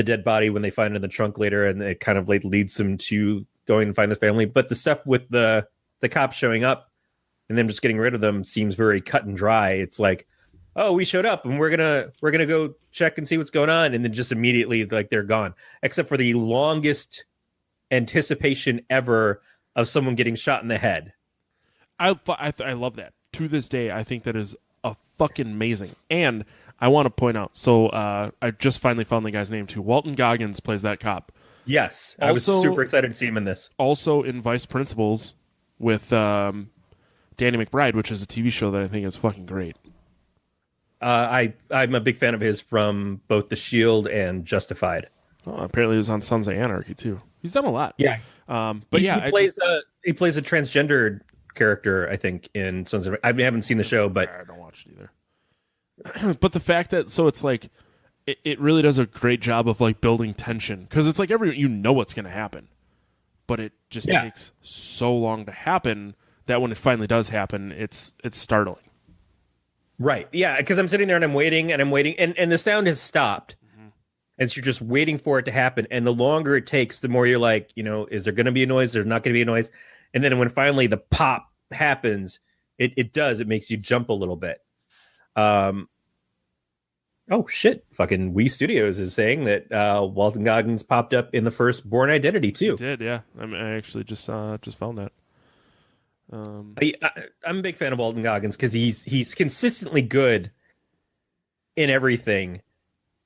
dead body when they find it in the trunk later, and it kind of like leads them to going and find this family. But the stuff with the cops showing up and them just getting rid of them seems very cut and dry. It's like, oh, we showed up and we're gonna go check and see what's going on, and then just immediately like they're gone. Except for the longest anticipation ever of someone getting shot in the head. I love that. To this day, I think that is a fucking amazing. And I want to point out, so I just finally found the guy's name too. Walton Goggins plays that cop. Yes, I was super excited to see him in this. Also in Vice Principals with Danny McBride, which is a TV show that I think is fucking great. I'm a big fan of his from both The Shield and Justified. Oh, apparently he was on Sons of Anarchy too. He's done a lot. Yeah, But he yeah, plays a transgendered character, I think, in Sons of. I haven't seen the show, but I don't watch it either. But the fact that it's like it really does a great job of like building tension, because it's like you know what's going to happen, but it just takes so long to happen that when it finally does happen, it's startling. Right. Yeah, because I'm sitting there and I'm waiting, and the sound has stopped. And so you're just waiting for it to happen. And the longer it takes, the more you're like, is there going to be a noise? There's not going to be a noise. And then when finally the pop happens, it makes you jump a little bit. Oh, shit. Fucking Wii Studios is saying that Walton Goggins popped up in the first Bourne Identity, too. It did, yeah. I actually just found that. I'm a big fan of Walton Goggins because he's consistently good in everything.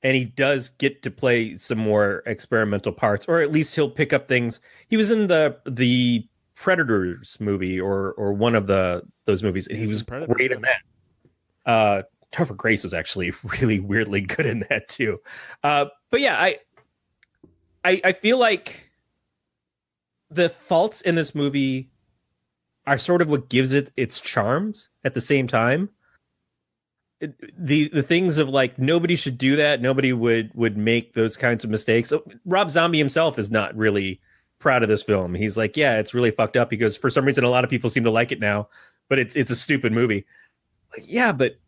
And he does get to play some more experimental parts, or at least he'll pick up things. He was in the Predators movie, or one of those movies, and he was great in that. Topher Grace was actually really weirdly good in that too. But yeah, I feel like the faults in this movie are sort of what gives it its charms at the same time. The things of like, nobody should do that. Nobody would make those kinds of mistakes. So Rob Zombie himself is not really proud of this film. He's like, yeah, it's really fucked up because for some reason a lot of people seem to like it now, but it's a stupid movie. Like, yeah, but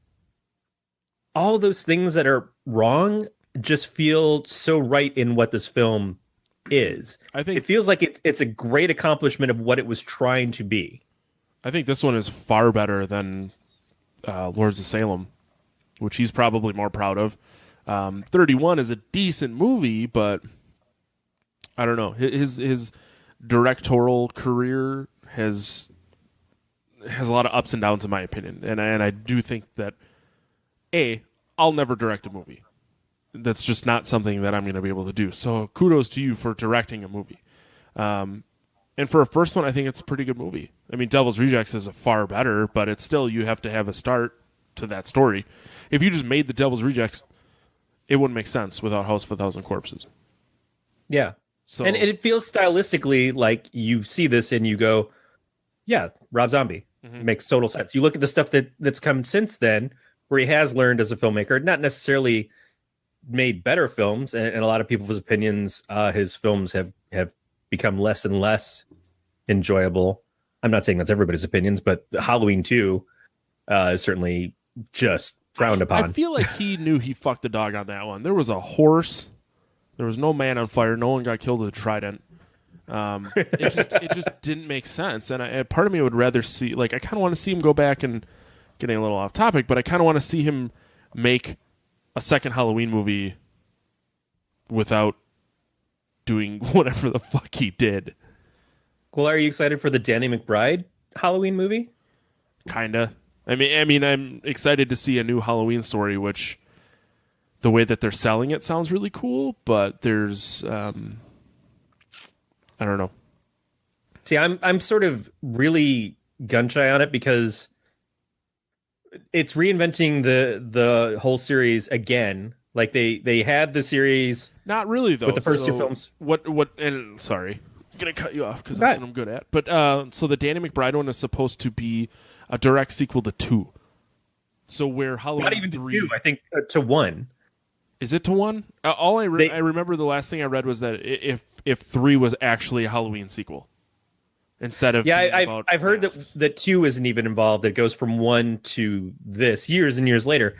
all those things that are wrong just feel so right in what this film is. I think it feels like it's a great accomplishment of what it was trying to be. I think this one is far better than Lords of Salem, which he's probably more proud of. 31 is a decent movie, but I don't know. His directorial career has a lot of ups and downs, in my opinion. And I do think that, I'll never direct a movie. That's just not something that I'm going to be able to do. So kudos to you for directing a movie. And for a first one, I think it's a pretty good movie. I mean, Devil's Rejects is a far better, but it's still, you have to have a start to that story. If you just made the Devil's Rejects, it wouldn't make sense without House of a Thousand Corpses. Yeah. So, and it feels stylistically like you see this and you go, yeah, Rob Zombie. Mm-hmm. It makes total sense. You look at the stuff that's come since then, where he has learned as a filmmaker, not necessarily made better films, and a lot of people's opinions, his films have become less and less enjoyable. I'm not saying that's everybody's opinions, but Halloween 2 is certainly just frowned upon. I feel like he knew he fucked the dog on that one. There was a horse. There was no man on fire. No one got killed with a trident. It just didn't make sense. And part of me would rather see, like, I kind of want to see him go back, and getting a little off topic, but I kind of want to see him make a second Halloween movie without doing whatever the fuck he did. Well, are you excited for the Danny McBride Halloween movie? Kinda. I mean, I'm excited to see a new Halloween story, which the way that they're selling it sounds really cool, but there's, I don't know. See, I'm sort of really gun shy on it because it's reinventing the whole series again. Like they had the series, not really though, with the first two films. What? And sorry, I'm gonna cut you off because that's what I'm good at. But so the Danny McBride one is supposed to be a direct sequel to 2. So where Halloween not even 3, to 2, I think to 1. Is it to 1? All I remember the last thing I read was that if 3 was actually a Halloween sequel. Instead of I've heard that 2 isn't even involved. It goes from 1 to this years and years later.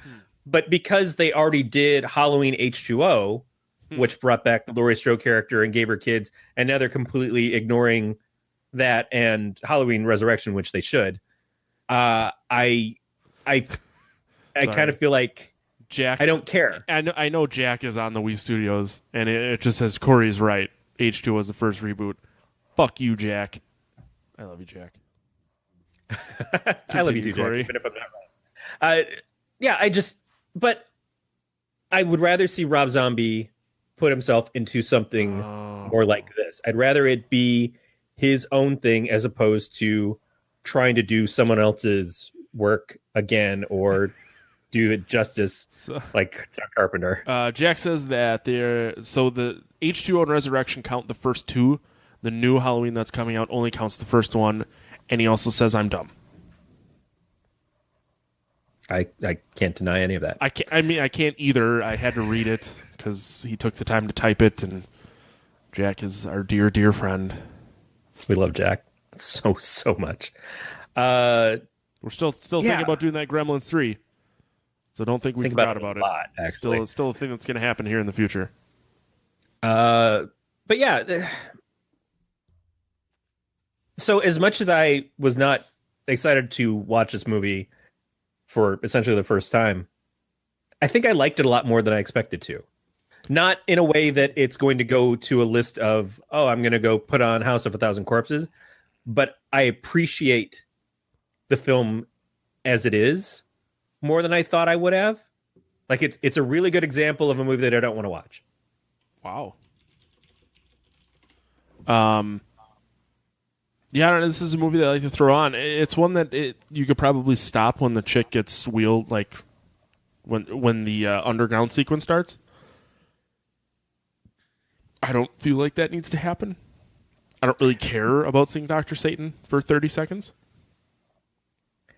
But because they already did Halloween H2O, which brought back the Laurie Strode character and gave her kids, and now they're completely ignoring that and Halloween Resurrection, which they should. I kind of feel like Jack. I don't care. I know Jack is on the Wii Studios, and it just says Corey's right. H2O was the first reboot. Fuck you, Jack. I love you, Jack. I love you too, Corey. Even if I'm not right. But I would rather see Rob Zombie put himself into something more like this. I'd rather it be his own thing as opposed to trying to do someone else's work again or do it justice like John Carpenter. Jack says that the H2O and Resurrection count the first 2. the new Halloween that's coming out only counts the first one, and he also says I'm dumb. I can't deny any of that. I can't either. I had to read it because he took the time to type it, and Jack is our dear, dear friend. We love Jack so much. We're still thinking about doing that Gremlins 3, so don't think we forgot about it. Lot, actually. It's still a thing that's going to happen here in the future. But yeah, so as much as I was not excited to watch this movie for essentially the first time, I think I liked it a lot more than I expected to. Not in a way that it's going to go to a list of, oh, I'm going to go put on House of a Thousand Corpses, but I appreciate the film as it is more than I thought I would have. Like it's a really good example of a movie that I don't want to watch. Wow. Yeah, I don't know, this is a movie that I like to throw on. It's one that you could probably stop when the chick gets wheeled, like when the underground sequence starts. I don't feel like that needs to happen. I don't really care about seeing Dr. Satan for 30 seconds.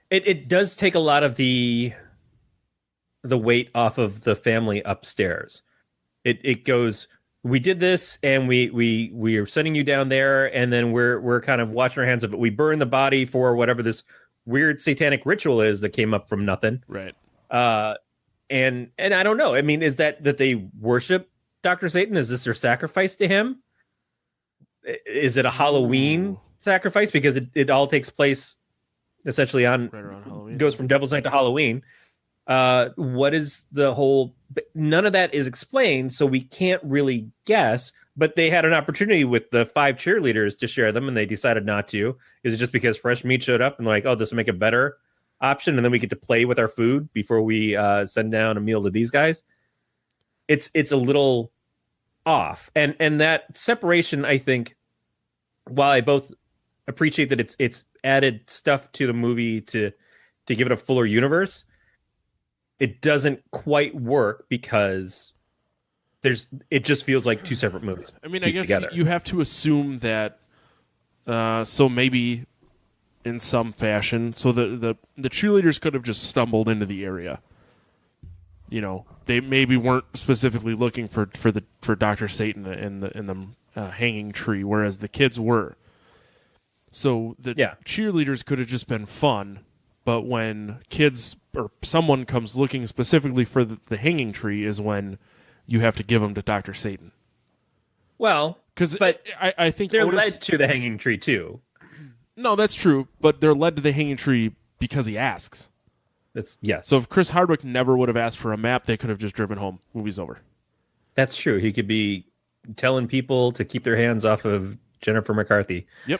It does take a lot of the weight off of the family upstairs. It goes, we did this, and we are sending you down there, and then we're kind of washing our hands of it. We burn the body for whatever this weird satanic ritual is that came up from nothing. Right. And I don't know. I mean, is that they worship Dr. Satan? Is this their sacrifice to him? Is it a Halloween sacrifice? Because it all takes place essentially on Right around Halloween. Goes from Devil's Night to Halloween. What is the whole? None of that is explained, so we can't really guess. But they had an opportunity with the 5 cheerleaders to share them, and they decided not to. Is it just because Fresh Meat showed up and like, oh, this will make a better option, and then we get to play with our food before we send down a meal to these guys? It's a little off, and that separation, I think, while I both appreciate that it's added stuff to the movie to give it a fuller universe, it doesn't quite work because it just feels like 2 separate movies. I mean, I guess together. you have to assume that. So maybe in some fashion, so the cheerleaders could have just stumbled into the area. You know, they maybe weren't specifically looking for Dr. Satan in the hanging tree, whereas the kids were. So the cheerleaders could have just been fun, but when kids or someone comes looking specifically for the hanging tree is when you have to give them to Dr. Satan. Well, but I think they're Otis, led to the hanging tree too. No, that's true, but they're led to the hanging tree because he asks. Yes. So if Chris Hardwick never would have asked for a map, they could have just driven home. Movie's over. That's true. He could be telling people to keep their hands off of Jennifer McCarthy. Yep.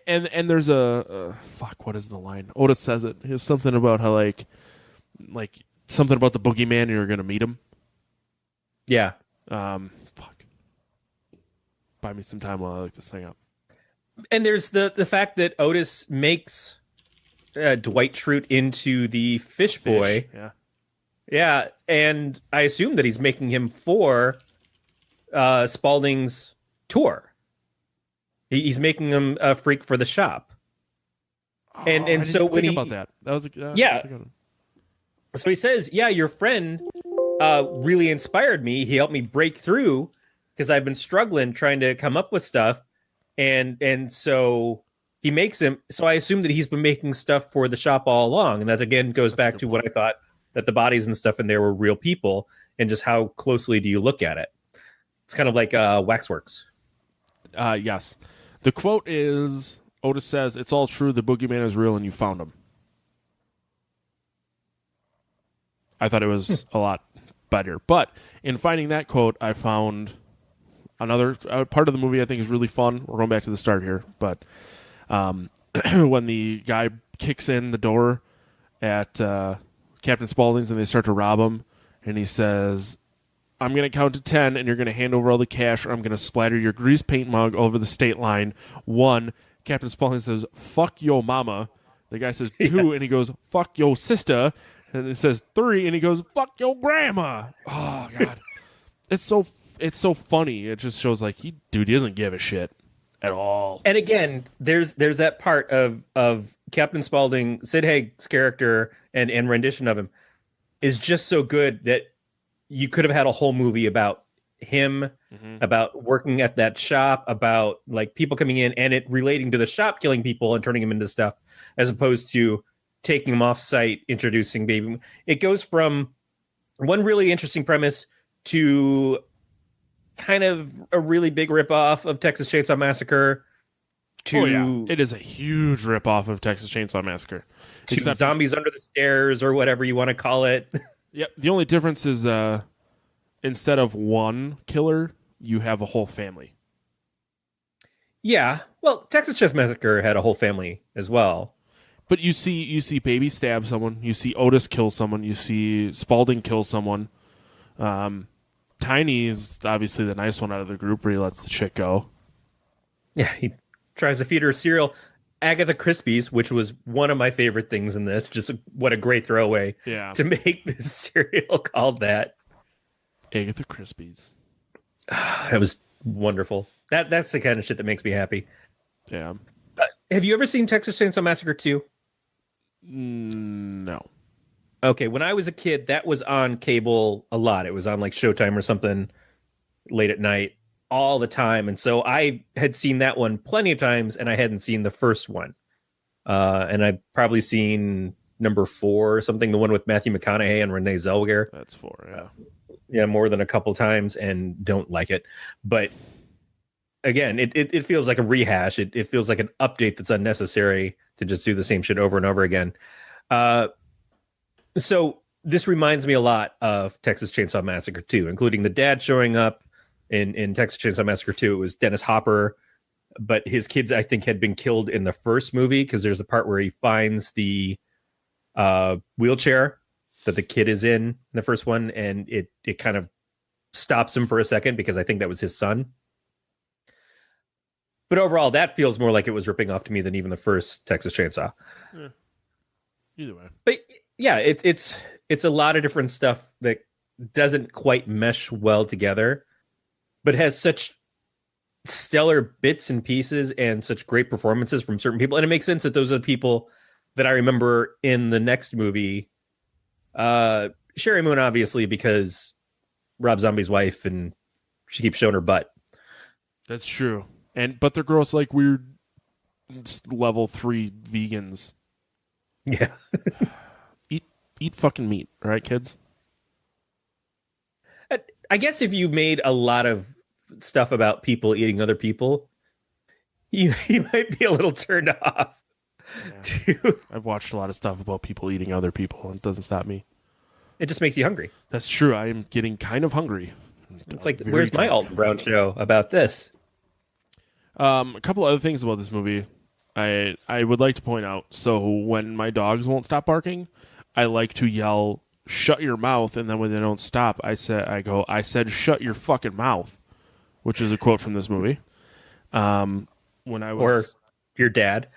And there's what is the line? Otis says it. It's something about how like something about the boogeyman and you're going to meet him. Yeah. Buy me some time while I look this thing up. And there's the fact that Otis makes Dwight Schrute into the fish boy. Yeah. Yeah, and I assume that he's making him for Spaulding's tour. He's making him a freak for the shop. And so when he about that was a good one. So he says, yeah, your friend really inspired me. He helped me break through because I've been struggling trying to come up with stuff. And so he makes him. So I assume that he's been making stuff for the shop all along. And that, again, goes back to what I thought, that the bodies and stuff in there were real people. And just how closely do you look at it? It's kind of like Waxworks. Yes. The quote is, Otis says, "It's all true. The boogeyman is real and you found him." I thought it was a lot better. But in finding that quote, I found another part of the movie I think is really fun. We're going back to the start here. But when the guy kicks in the door at Captain Spaulding's and they start to rob him, and he says, "I'm going to count to 10 and you're going to hand over all the cash or I'm going to splatter your grease paint mug over the state line." 1, Captain Spaulding says, "Fuck yo mama." The guy says 2 and he goes, "Fuck yo sister." And it says 3 and he goes, "Fuck yo grandma." Oh, God. It's so it's so funny. It just shows like he doesn't give a shit at all. And again, there's that part of Captain Spaulding, Sid Haig's character and rendition of him is just so good that you could have had a whole movie about him, about working at that shop, about like people coming in and it relating to the shop killing people and turning them into stuff, as opposed to taking them off site, introducing baby. It goes from one really interesting premise to kind of a really big ripoff of Texas Chainsaw Massacre to it is a huge ripoff of Texas Chainsaw Massacre. To Except Zombies Under the Stairs or whatever you want to call it. Yep. The only difference is instead of one killer, you have a whole family. Yeah. Well, Texas Chainsaw Massacre had a whole family as well. But you see Baby stab someone, you see Otis kill someone, you see Spaulding kill someone. Tiny is obviously the nice one out of the group where he lets the chick go. Yeah, he tries to feed her cereal. Agatha Christie's, which was one of my favorite things in this. Just what a great throwaway to make this cereal called that. Agatha Christie's. That was wonderful. That's the kind of shit that makes me happy. Yeah. Have you ever seen Texas Chainsaw Massacre 2? No. Okay, when I was a kid, that was on cable a lot. It was on like Showtime or something late at night all the time. And so I had seen that one plenty of times, and I hadn't seen the first one. And I've probably seen number 4 or something, the one with Matthew McConaughey and Renee Zellweger. That's 4, yeah. Yeah, more than a couple times, and don't like it. But again, it feels like a rehash. It feels like an update that's unnecessary to just do the same shit over and over again. So this reminds me a lot of Texas Chainsaw Massacre 2, including the dad showing up in Texas Chainsaw Massacre 2. It was Dennis Hopper, but his kids, I think, had been killed in the first movie because there's a part where he finds the wheelchair that the kid is in the first one, and it kind of stops him for a second because I think that was his son. But overall, that feels more like it was ripping off to me than even the first Texas Chainsaw. Yeah. Either way. But yeah, it's a lot of different stuff that doesn't quite mesh well together, but has such stellar bits and pieces and such great performances from certain people. And it makes sense that those are the people that I remember in the next movie. Sherry Moon, obviously, because Rob Zombie's wife and she keeps showing her butt. That's true. But they're gross, like weird level 3 vegans. Yeah. Eat fucking meat, all right, kids? I guess if you made a lot of stuff about people eating other people, you might be a little turned off. Yeah. I've watched a lot of stuff about people eating other people, and it doesn't stop me. It just makes you hungry. That's true. I am getting kind of hungry. It's like, where's my Alton Brown show about this? A couple other things about this movie I would like to point out. So when my dogs won't stop barking, I like to yell, "Shut your mouth!" And then when they don't stop, I said, "Shut your fucking mouth," which is a quote from this movie. When I was, or your dad.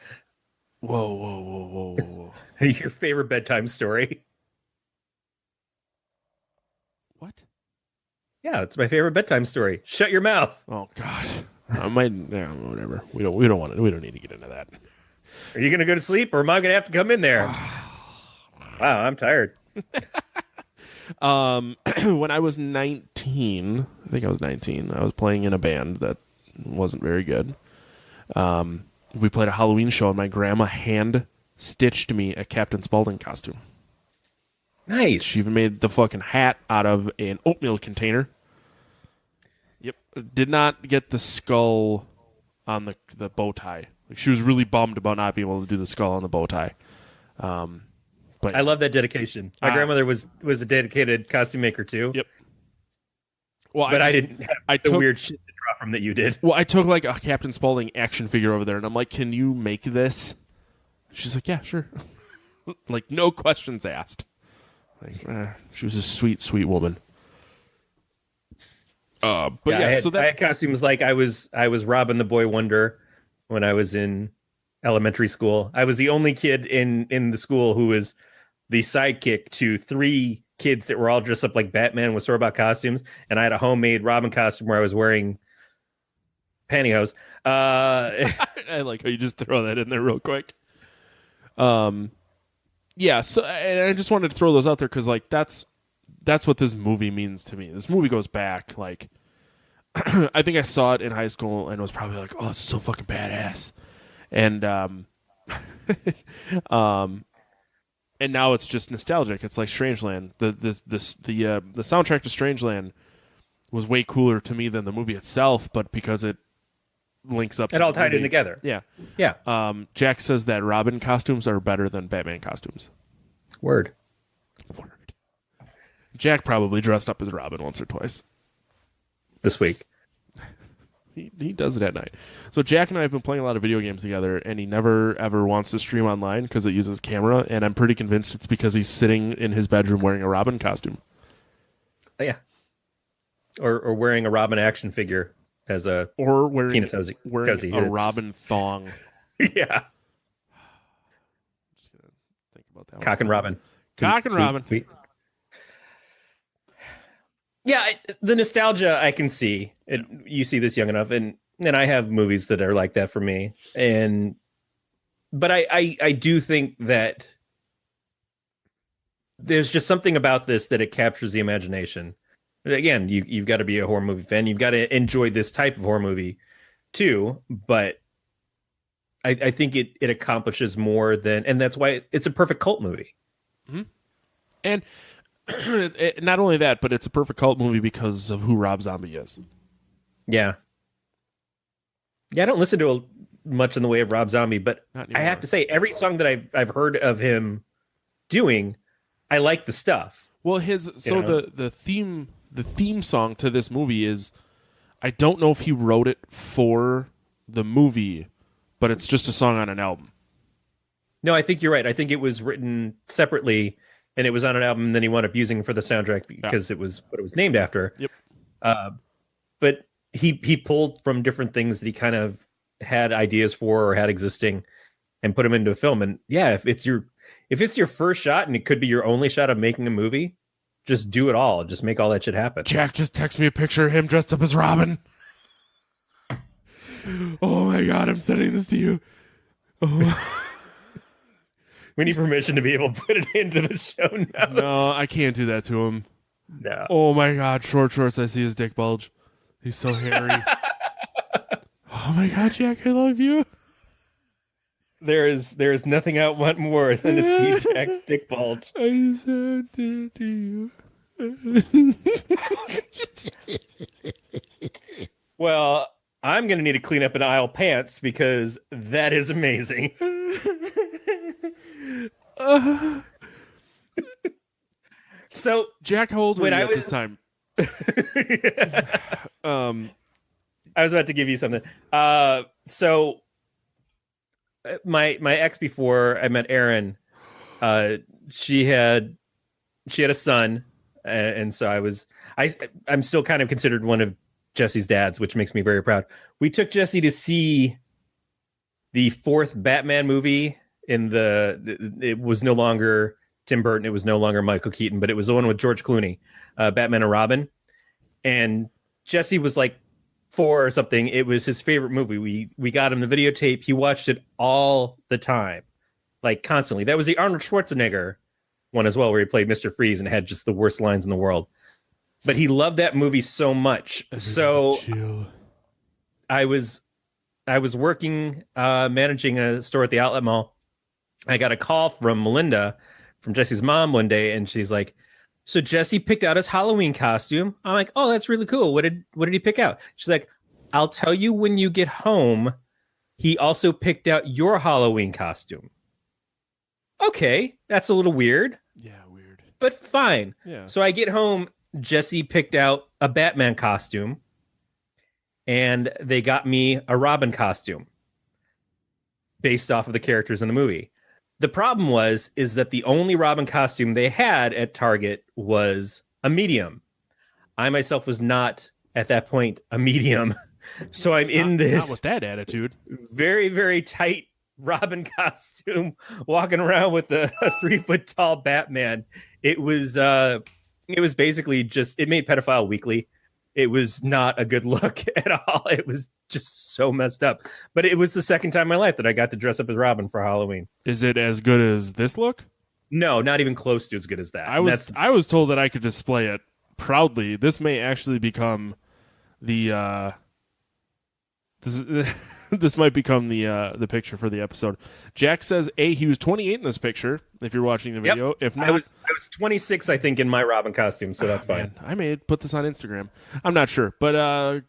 Whoa. Your favorite bedtime story. What? Yeah, it's my favorite bedtime story. Shut your mouth. Oh God. Whatever. We don't need to get into that. Are you gonna go to sleep, or am I gonna have to come in there? Wow, I'm tired. When I was 19, I think I was 19, I was playing in a band that wasn't very good. We played a Halloween show, and my grandma hand stitched me a Captain Spaulding costume. Nice. She even made the fucking hat out of an oatmeal container. Yep. Did not get the skull on the bow tie. Like, she was really bummed about not being able to do the skull on the bow tie. But I love that dedication. My grandmother was a dedicated costume maker too. Yep. Well, but I didn't have the weird shit to draw from that you did. Well, I took like a Captain Spaulding action figure over there, and I'm like, "Can you make this?" She's like, "Yeah, sure." Like, no questions asked. Like, she was a sweet, sweet woman. But yeah, I had costumes like I was Robin the Boy Wonder when I was in elementary school. I was the only kid in the school who was the sidekick to 3 kids that were all dressed up like Batman with store-bought costumes, and I had a homemade Robin costume where I was wearing pantyhose. I like how you just throw that in there real quick. Yeah, so and I just wanted to throw those out there because like that's what this movie means to me. This movie goes back like I think I saw it in high school and was probably like, oh, it's so fucking badass. And and now it's just nostalgic. It's like Strangeland. The soundtrack to Strangeland was way cooler to me than the movie itself, but because it links up. It all tied in together. Yeah. Yeah. Jack says that Robin costumes are better than Batman costumes. Word. Jack probably dressed up as Robin once or twice this week. He does it at night. So Jack and I have been playing a lot of video games together, and he never ever wants to stream online because it uses camera, and I'm pretty convinced it's because he's sitting in his bedroom wearing a Robin costume. Yeah. Or wearing a Robin action figure as a wearing cozy. A Robin thong. Yeah. Just gonna think about that. Cock and Robin. Cock and Robin. Yeah, the nostalgia I can see. You see this young enough, and I have movies that are like that for me. But I do think that there's just something about this that it captures the imagination. Again, you've got to be a horror movie fan. You've got to enjoy this type of horror movie too. But I think it accomplishes more than, and that's why it's a perfect cult movie. Mm-hmm. And not only that, but it's a perfect cult movie because of who Rob Zombie is. Yeah. Yeah, I don't listen to much in the way of Rob Zombie, but I have to say, every song that I've heard of him doing, I like the stuff. Well, the theme song to this movie is, I don't know if he wrote it for the movie, but it's just a song on an album. No, I think you're right. I think it was written separately, and it was on an album, and then he wound up using it for the soundtrack because it was what it was named after. Yep. But he pulled from different things that he kind of had ideas for or had existing and put them into a film. And yeah, if it's your first shot and it could be your only shot of making a movie, just do it all. Just make all that shit happen. Jack just texted me a picture of him dressed up as Robin. Oh my God, I'm sending this to you. Oh. We need permission to be able to put it into the show notes. No, I can't do that to him. No. Oh my God, short shorts. I see his dick bulge. He's so hairy. Oh my God, Jack, I love you. There is nothing I want more than to see Jack's dick bulge. I just sent it to you. Well, I'm going to need to clean up an aisle pants because that is amazing. So, Jack, how old were you at this time? I was about to give you something. So my ex before I met Erin, she had a son, and so I'm still kind of considered one of Jesse's dads, which makes me very proud. We took Jesse to see the fourth Batman movie. It was no longer Tim Burton, it was no longer Michael Keaton, but it was the one with George Clooney, Batman and Robin. And Jesse was like 4 or something. It was his favorite movie. We got him the videotape. He watched it all the time, like constantly. That was the Arnold Schwarzenegger one as well, where he played Mr. Freeze and had just the worst lines in the world. But he loved that movie so much. So I was working, managing a store at the outlet mall. I got a call from Melinda, from Jesse's mom one day, and she's like, so Jesse picked out his Halloween costume. I'm like, oh, that's really cool. What did he pick out? She's like, I'll tell you when you get home. He also picked out your Halloween costume. Okay, that's a little weird. Yeah, weird. But fine. Yeah. So I get home, Jesse picked out a Batman costume, and they got me a Robin costume based off of the characters in the movie. The problem is that the only Robin costume they had at Target was a medium. I myself was not, at that point, a medium. So I'm in this... Not with that attitude. Very, very tight Robin costume, walking around with a 3-foot tall Batman. It was basically just, it made Pedophile Weekly. It was not a good look at all. It was just so messed up. But it was the second time in my life that I got to dress up as Robin for Halloween. Is it as good as this look? No, not even close to as good as that. I was told that I could display it proudly. This may actually become the this might become the picture for the episode. Jack says he was 28 in this picture. If you're watching the video, Yep. if not, I was 26, I think, in my Robin costume, so that's fine. Man, I may put this on Instagram. I'm not sure, but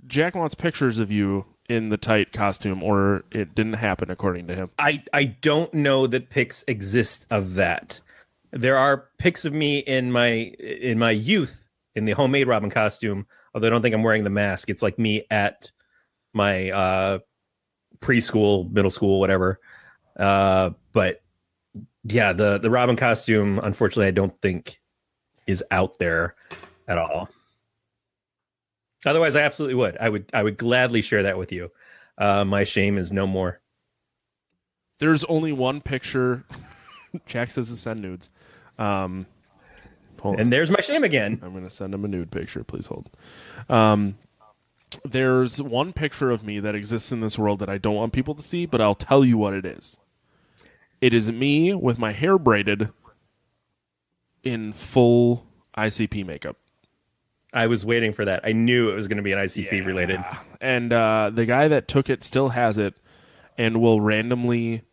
Jack wants pictures of you in the tight costume, or it didn't happen according to him. I don't know that pics exist of that. There are pics of me in my youth in the homemade Robin costume, although I don't think I'm wearing the mask. It's like me at my preschool, middle school, whatever. But yeah, the Robin costume, unfortunately, I don't think is out there at all. Otherwise, I absolutely would. I would gladly share that with you. My shame is no more. There's only one picture. Jack says to send nudes. And there's my shame again. I'm going to send him a nude picture. Please hold. There's one picture of me that exists in this world that I don't want people to see, but I'll tell you what it is. It is me with my hair braided in full ICP makeup. I was waiting for that. I knew it was going to be an ICP related. And the guy that took it still has it and will randomly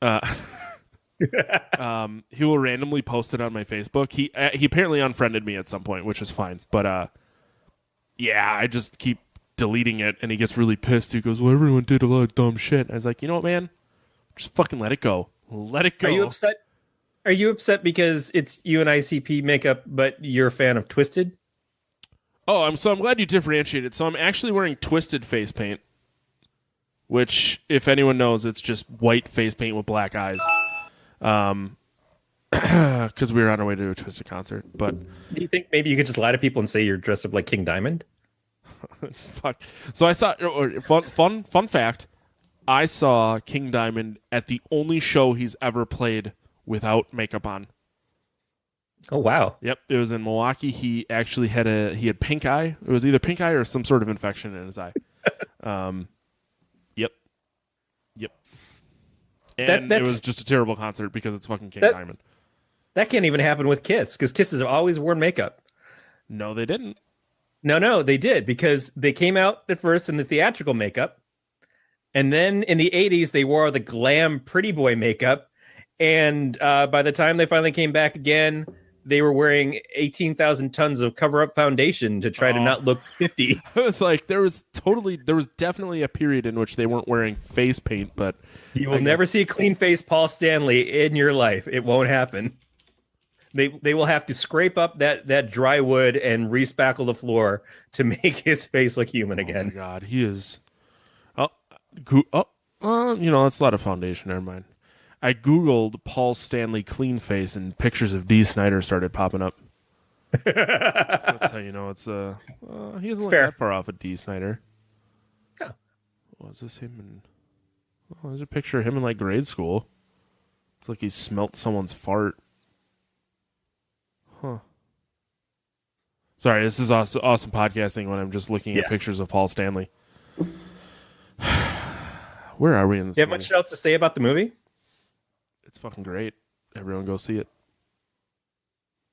he will randomly post it on my Facebook. He apparently unfriended me at some point, which is fine. But I just keep deleting it, and he gets really pissed. He goes, "Well, everyone did a lot of dumb shit." I was like, you know what, man? Just fucking let it go. Let it go. Are you upset? Are you upset because it's you and ICP makeup, but you're a fan of Twisted? Oh, I'm glad you differentiated. So I'm actually wearing Twisted face paint, which, if anyone knows, it's just white face paint with black eyes. Because we were on our way to a Twisted concert. But do you think maybe you could just lie to people and say you're dressed up like King Diamond? Fuck. So I saw fun fact. I saw King Diamond at the only show he's ever played without makeup on. Oh wow! Yep, it was in Milwaukee. He actually had pink eye. It was either pink eye or some sort of infection in his eye. Yep. And it was just a terrible concert because it's fucking King Diamond. That can't even happen with Kiss, because Kiss has always worn makeup. No, they didn't. No, they did, because they came out at first in the theatrical makeup, and then in the 80s they wore the glam pretty boy makeup, and by the time they finally came back again, they were wearing 18,000 tons of cover-up foundation to try to not look 50. It was like there was definitely a period in which they weren't wearing face paint, but you will never see a clean face Paul Stanley in your life. It won't happen. They will have to scrape up that dry wood and respackle the floor to make his face look human again. Oh my God, he is. That's a lot of foundation. Never mind. I googled Paul Stanley clean face and pictures of Dee Snider started popping up. That's how you know it's he doesn't look that far off of Dee Snider. No. Is this him? There's a picture of him in like grade school. It's like he smelt someone's fart. Huh. Sorry, this is awesome podcasting when I'm just looking at pictures of Paul Stanley. Where are we in this? Do you have much else to say about the movie? It's fucking great. Everyone go see it.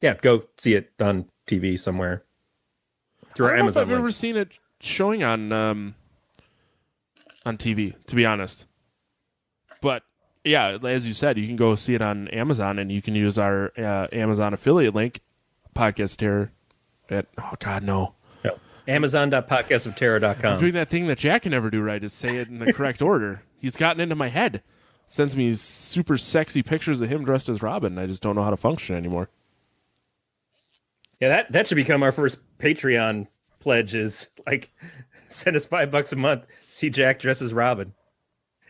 Yeah, go see it on TV somewhere. Through our Amazon. I've never seen it showing on TV, to be honest. But yeah, as you said, you can go see it on Amazon, and you can use our Amazon affiliate link, Podcast Terror, at Amazon.podcastofterror.com. I'm doing that thing that Jack can never do right, is say it in the correct order. He's gotten into my head. Sends me super sexy pictures of him dressed as Robin. I just don't know how to function anymore. Yeah, that should become our first Patreon pledge, is like send us $5 a month, see Jack dressed as Robin.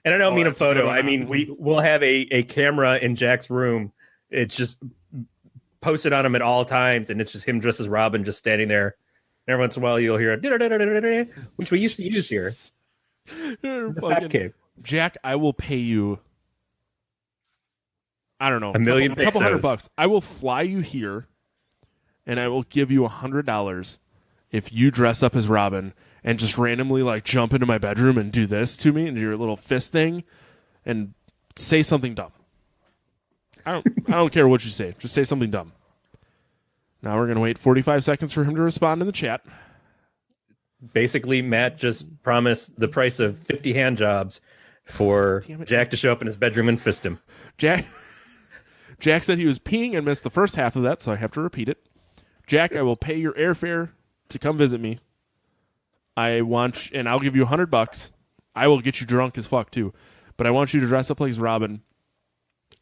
And I don't mean a photo. I mean we'll have a camera in Jack's room. It's just posted on him at all times, and it's just him dressed as Robin, just standing there. And every once in a while you'll hear a which we used to use here. The Bat Cave. Jack, I will pay you, I don't know, $1 million a couple pesos. $100. I will fly you here, and I will give you $100 if you dress up as Robin and just randomly like jump into my bedroom and do this to me and do your little fist thing and say something dumb. I don't care what you say. Just say something dumb. Now we're gonna wait 45 seconds for him to respond in the chat. Basically, Matt just promised the price of 50 hand jobs for Jack to show up in his bedroom and fist him. Jack said he was peeing and missed the first half of that, so I have to repeat it. Jack, I will pay your airfare to come visit me. And I'll give you $100. I will get you drunk as fuck too, but I want you to dress up like Robin,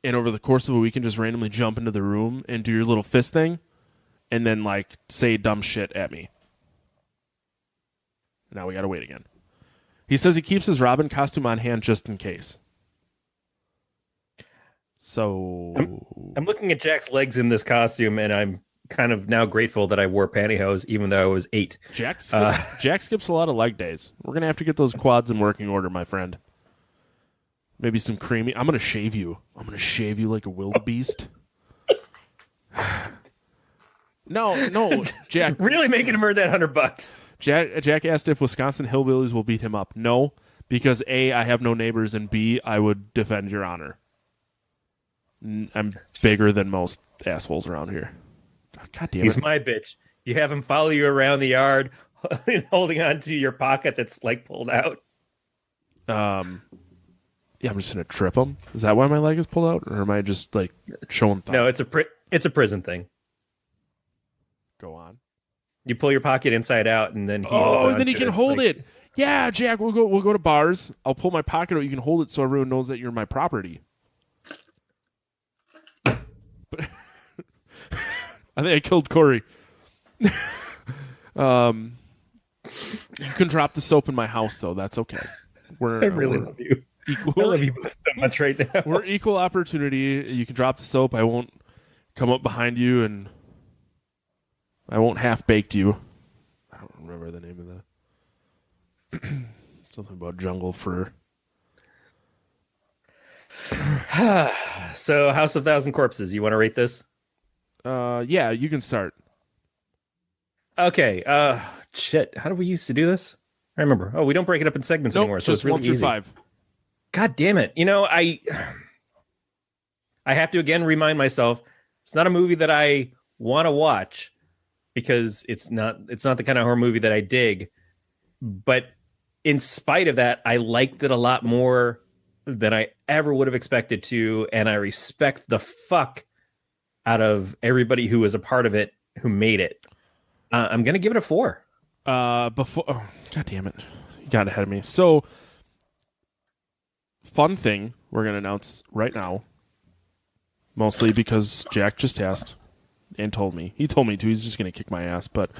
and over the course of a weekend, just randomly jump into the room and do your little fist thing, and then like say dumb shit at me. Now we gotta wait again. He says he keeps his Robin costume on hand just in case. So I'm looking at Jack's legs in this costume, and I'm kind of now grateful that I wore pantyhose, even though I was 8. Jack skips a lot of leg days. We're gonna have to get those quads in working order, my friend. Maybe some creamy. I'm gonna shave you. I'm gonna shave you like a wildebeest. No, Jack. Really making him earn that $100. Jack asked if Wisconsin hillbillies will beat him up. No, because A, I have no neighbors, and B, I would defend your honor. I'm bigger than most assholes around here. God damn it. He's my bitch. You have him follow you around the yard, holding on to your pocket that's like pulled out. Yeah, I'm just gonna trip him. Is that why my leg is pulled out, or am I just like showing thought? No, it's a prison thing. Go on. You pull your pocket inside out, and then he can hold it. Yeah, Jack, we'll go to bars. I'll pull my pocket out. You can hold it so everyone knows that you're my property. But I think I killed Corey. You can drop the soap in my house, though. That's okay. I really love you. I love you both so much right now. We're equal opportunity. You can drop the soap. I won't come up behind you, and I won't half-baked you. I don't remember the name of that. Something about jungle fur. So, House of Thousand Corpses. You want to rate this? Yeah, you can start. Okay. Shit. How do we used to do this? I remember. Oh, we don't break it up in segments anymore, so just it's really 1 through easy. 5. God damn it. You know, I have to again remind myself, it's not a movie that I want to watch because it's not the kind of horror movie that I dig. But in spite of that, I liked it a lot more than I ever would have expected to, and I respect the fuck out of everybody who was a part of it, who made it. I'm going to give it a 4. God damn it. You got ahead of me. So, fun thing we're going to announce right now, mostly because Jack just asked and told me. He told me to. He's just going to kick my ass. But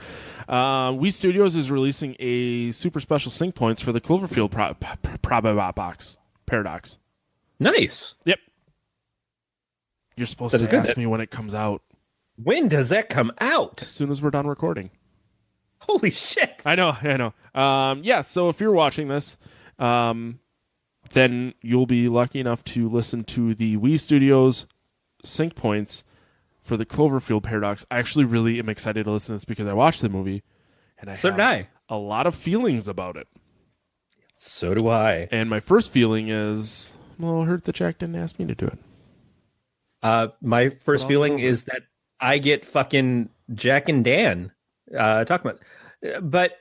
Wii Studios is releasing a super special sync points for the Cloverfield box Paradox. Nice. Yep. You're supposed to ask me when it comes out. When does that come out? As soon as we're done recording. Holy shit. I know. Yeah, so if you're watching this, then you'll be lucky enough to listen to the Wii Studios sync points for the Cloverfield Paradox. I actually really am excited to listen to this because I watched the movie, and I have a lot of feelings about it. So do I. And my first feeling is, well, it hurt that Jack didn't ask me to do it. My first feeling is that I get fucking Jack and Dan talking about. But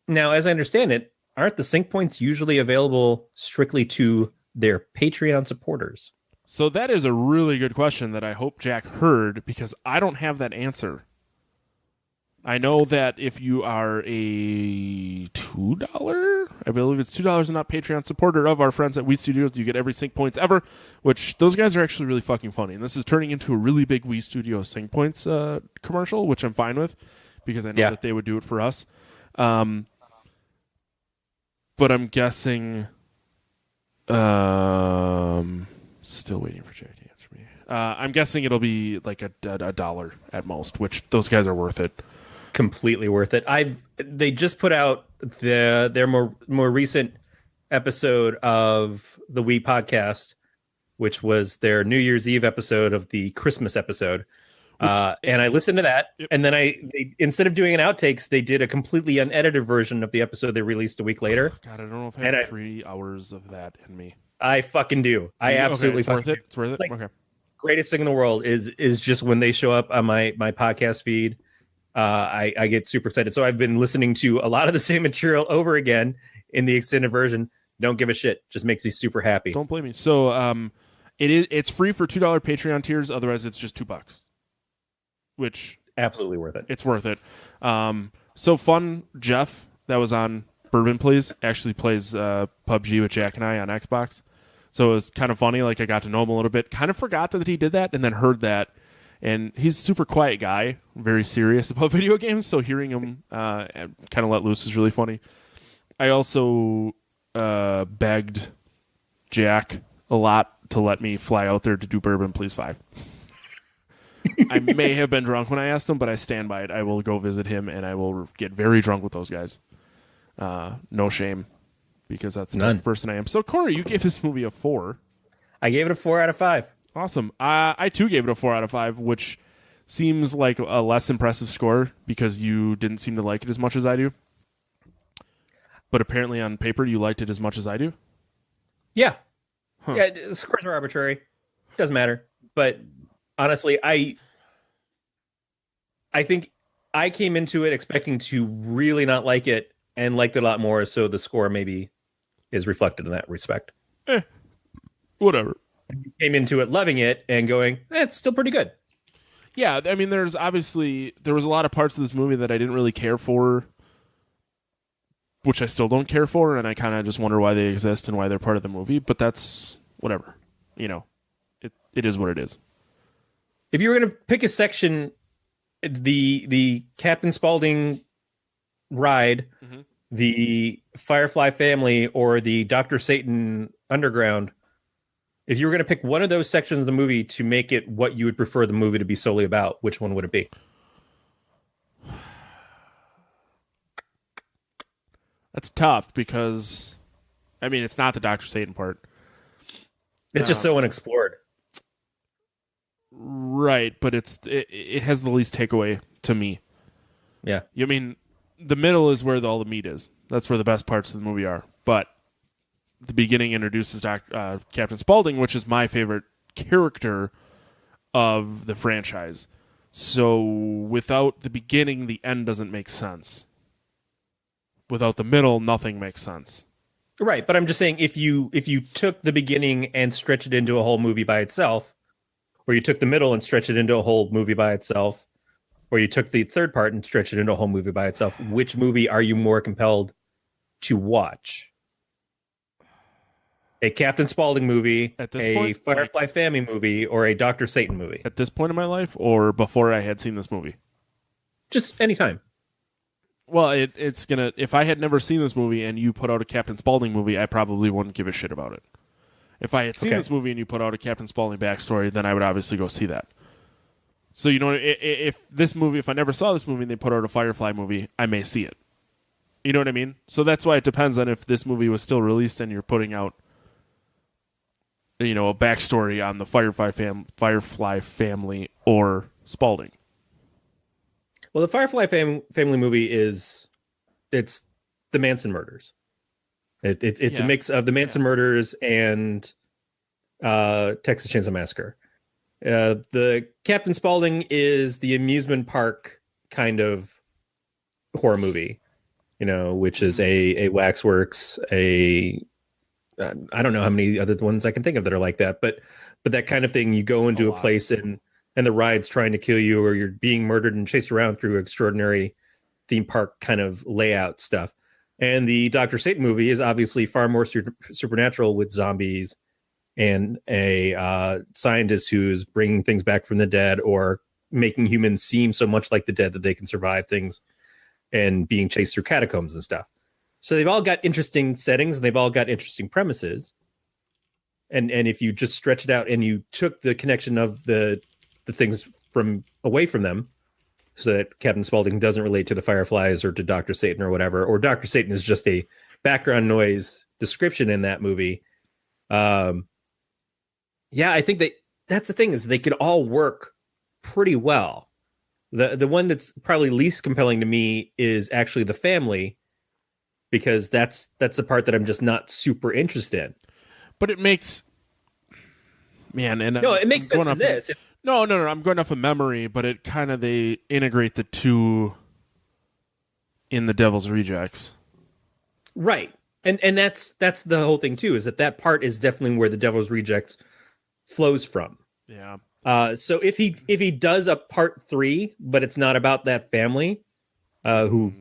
now, as I understand it, aren't the sync points usually available strictly to their Patreon supporters? So that is a really good question that I hope Jack heard, because I don't have that answer. I know that if you are a $2, I believe it's $2 and up Patreon supporter of our friends at Wii Studios, you get every sync points ever, which those guys are actually really fucking funny. And this is turning into a really big Wii Studios sync points commercial, which I'm fine with, because I know that they would do it for us. But I'm guessing... still waiting for Jack to answer me. I'm guessing it'll be like a $1 at most, which those guys are worth it. Completely worth it. They just put out their more recent episode of the We podcast, which was their New Year's Eve episode of the Christmas episode. And I listened to that, and then they, instead of doing an outtakes, they did a completely unedited version of the episode they released a week later. God, I don't know if I have 3 hours of that in me. I fucking do. I absolutely it's worth it. It's worth it. Like, okay. Greatest thing in the world is just when they show up on my podcast feed. I get super excited. So I've been listening to a lot of the same material over again in the extended version. Don't give a shit. Just makes me super happy. Don't blame me. So it's free for $2 Patreon tiers. Otherwise, it's just $2. Which absolutely worth it. It's worth it. So fun. Jeff, that was on Bourbon Please, actually plays PUBG with Jack and I on Xbox. So it was kind of funny. Like, I got to know him a little bit. Kind of forgot that he did that, and then heard that. And he's a super quiet guy, very serious about video games. So hearing him kind of let loose is really funny. I also begged Jack a lot to let me fly out there to do Bourbon Please 5. I may have been drunk when I asked him, but I stand by it. I will go visit him, and I will get very drunk with those guys. No shame, because that's the type of person I am. So, Corey, you gave this movie a 4. I gave it a 4 out of 5. Awesome. I, too, gave it a 4 out of 5, which seems like a less impressive score because you didn't seem to like it as much as I do. But apparently on paper, you liked it as much as I do? Yeah. Huh. Yeah, the scores are arbitrary. Doesn't matter. But honestly, I think I came into it expecting to really not like it and liked it a lot more, so the score maybe is reflected in that respect. Whatever. Came into it loving it and going, it's still pretty good. Yeah, I mean, there was a lot of parts of this movie that I didn't really care for, which I still don't care for, and I kind of just wonder why they exist and why they're part of the movie, but that's whatever. You know, it is what it is. If you were going to pick a section, the Captain Spaulding ride, the Firefly family, or the Dr. Satan underground, if you were going to pick one of those sections of the movie to make it what you would prefer the movie to be solely about, which one would it be? That's tough because, I mean, it's not the Dr. Satan part. It's just so unexplored. Right, but it has the least takeaway to me. Yeah. I mean, the middle is where all the meat is. That's where the best parts of the movie are. But the beginning introduces Captain Spaulding, which is my favorite character of the franchise. So without the beginning, the end doesn't make sense. Without the middle, nothing makes sense. Right, but I'm just saying if you took the beginning and stretched it into a whole movie by itself, or you took the middle and stretched it into a whole movie by itself, or you took the third part and stretched it into a whole movie by itself, which movie are you more compelled to watch? A Captain Spaulding movie, at this point, Firefly family movie, or a Dr. Satan movie? At this point in my life, or before I had seen this movie? Just anytime. Well, it's gonna. If I had never seen this movie and you put out a Captain Spaulding movie, I probably wouldn't give a shit about it. If I had seen this movie and you put out a Captain Spaulding backstory, then I would obviously go see that. So, you know, if I never saw this movie and they put out a Firefly movie, I may see it. You know what I mean? So that's why it depends on if this movie was still released and you're putting out, you know, a backstory on the Firefly family or Spaulding. Well, the Firefly family movie it's the Manson murders. It's a mix of the Manson murders and Texas Chainsaw Massacre. The Captain Spaulding is the amusement park kind of horror movie, you know, which is a Waxworks, I don't know how many other ones I can think of that are like that, but that kind of thing. You go into a place and the ride's trying to kill you, or you're being murdered and chased around through extraordinary theme park kind of layout stuff. And the Dr. Satan movie is obviously far more supernatural, with zombies and a scientist who's bringing things back from the dead, or making humans seem so much like the dead that they can survive things, and being chased through catacombs and stuff. So they've all got interesting settings and they've all got interesting premises. And if you just stretch it out and you took the connection of the things from away from them, so that Captain Spaulding doesn't relate to the Fireflies or to Dr. Satan or whatever, or Dr. Satan is just a background noise description in that movie. Yeah, I think that's the thing, is they could all work pretty well. The one that's probably least compelling to me is actually the family, because that's the part that I'm just not super interested in. But it makes, man, and no, it makes sense in this. No, I'm going off of memory, but it kind of, they integrate the two in the Devil's Rejects. Right. And that's the whole thing too, is that part is definitely where the Devil's Rejects flows from. Yeah. So if he does a part 3, but it's not about that family, who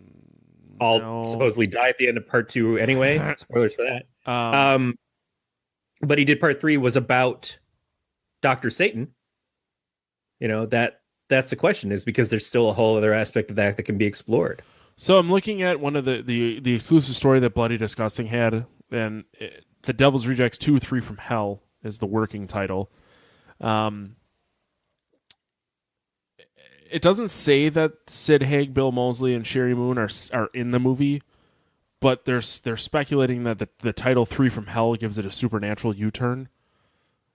all supposedly die at the end of part 2 anyway. Spoilers for that. But he did part 3 was about Dr. Satan. You know, that's the question, is because there's still a whole other aspect of that can be explored. So I'm looking at one of the exclusive story that Bloody Disgusting had, and The Devil's Rejects 2, 3 from Hell is the working title. It doesn't say that Sid Haig, Bill Moseley, and Sherry Moon are in the movie, but they're speculating that the title 3 from Hell gives it a supernatural U-turn,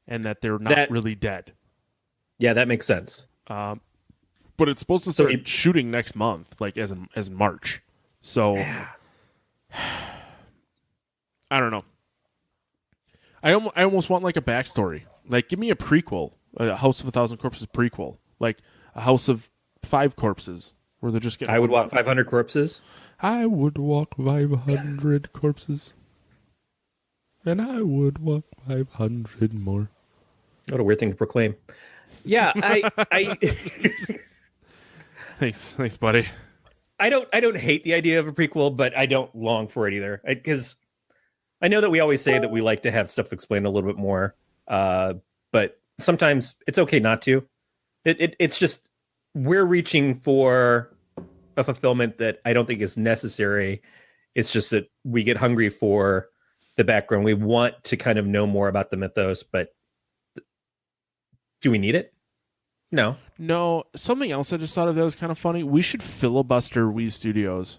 and that they're not really dead. Yeah, that makes sense. But it's supposed to start shooting next month, like as in March. So I don't know. I almost want like a backstory. Like, give me a prequel, a House of 1,000 Corpses prequel, like a House of 5 Corpses, where they're just getting. I would walk 500 corpses. I would walk 500 corpses, and I would walk 500 more. What a weird thing to proclaim. Yeah, I Thanks, buddy. I don't hate the idea of a prequel, but I don't long for it either. Because I know that we always say that we like to have stuff explained a little bit more, but sometimes it's okay not to. It's just, we're reaching for a fulfillment that I don't think is necessary. It's just that we get hungry for the background. We want to kind of know more about the mythos, but do we need it? No. Something else I just thought of that was kind of funny. We should filibuster Wii Studios,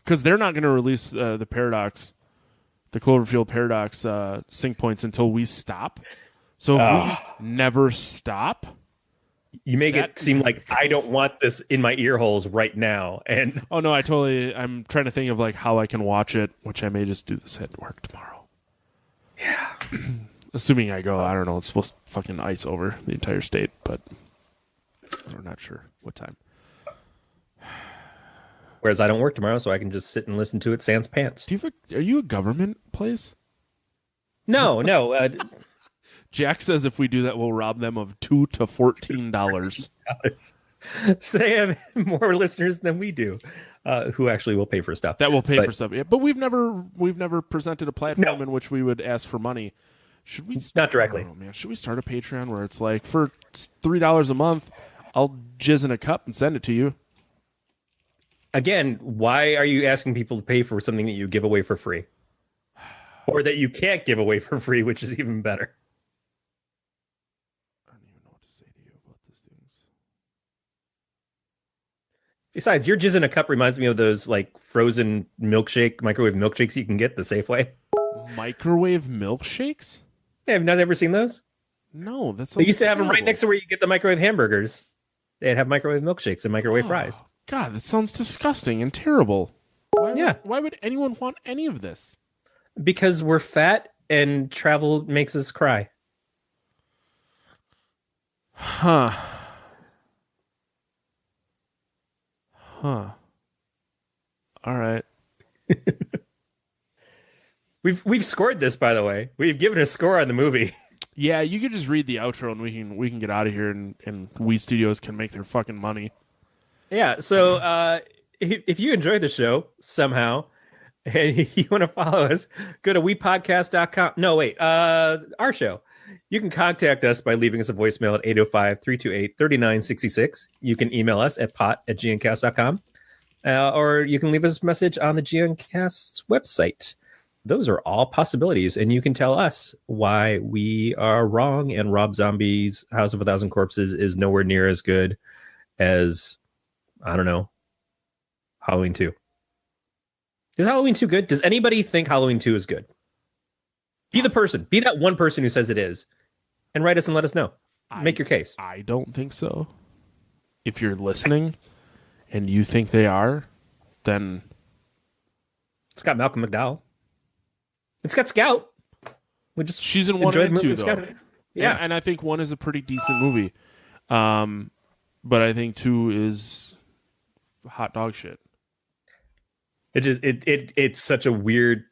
because they're not going to release the Paradox, the Cloverfield Paradox sync points until we stop. So if we never stop, you make it seem like I don't want this in my ear holes right now. And oh no, I'm trying to think of like how I can watch it, which I may just do this at work tomorrow. Yeah. Assuming I go, I don't know, it's supposed to fucking ice over the entire state, but we're not sure what time. Whereas I don't work tomorrow, so I can just sit and listen to it sans pants. Are you a government place? No. Jack says if we do that, we'll rob them of $2 to $14. So they have more listeners than we do, who actually will pay for stuff. That will pay for stuff. Yeah, but we've never presented a platform in which we would ask for money. Should we? Not directly. Oh, man. Should we start a Patreon where it's like, for $3 a month, I'll jizz in a cup and send it to you? Again, why are you asking people to pay for something that you give away for free? Or that you can't give away for free, which is even better. I don't even know what to say to you about these things. Besides, your jizz in a cup reminds me of those like frozen microwave milkshakes you can get the Safeway. Microwave milkshakes? Yeah, have you not ever seen those? No, that's. They used to have them right next to where you get the microwave hamburgers. They'd have microwave milkshakes and microwave fries. God, that sounds disgusting and terrible. Why would anyone want any of this? Because we're fat and travel makes us cry. Huh. All right. We've scored this, by the way. We've given a score on the movie. Yeah, you could just read the outro and we can get out of here and Wii Studios can make their fucking money. Yeah, so if you enjoyed the show somehow and you want to follow us, go to WePodcast.com. No, wait, our show. You can contact us by leaving us a voicemail at 805-328-3966. You can email us at pot@gncast.com. Or you can leave us a message on the GNCast's website. Those are all possibilities, and you can tell us why we are wrong and Rob Zombie's House of 1,000 Corpses is nowhere near as good as, I don't know, Halloween 2. Is Halloween 2 good? Does anybody think Halloween 2 is good? Be the person. Be that one person who says it is, and write us and let us know. Make your case. I don't think so. If you're listening and you think they are, then It's got Malcolm McDowell. It's got Scout. She's in 1 and 2 though. Scout. Yeah, and I think 1 is a pretty decent movie. But I think 2 is hot dog shit. It's such a weird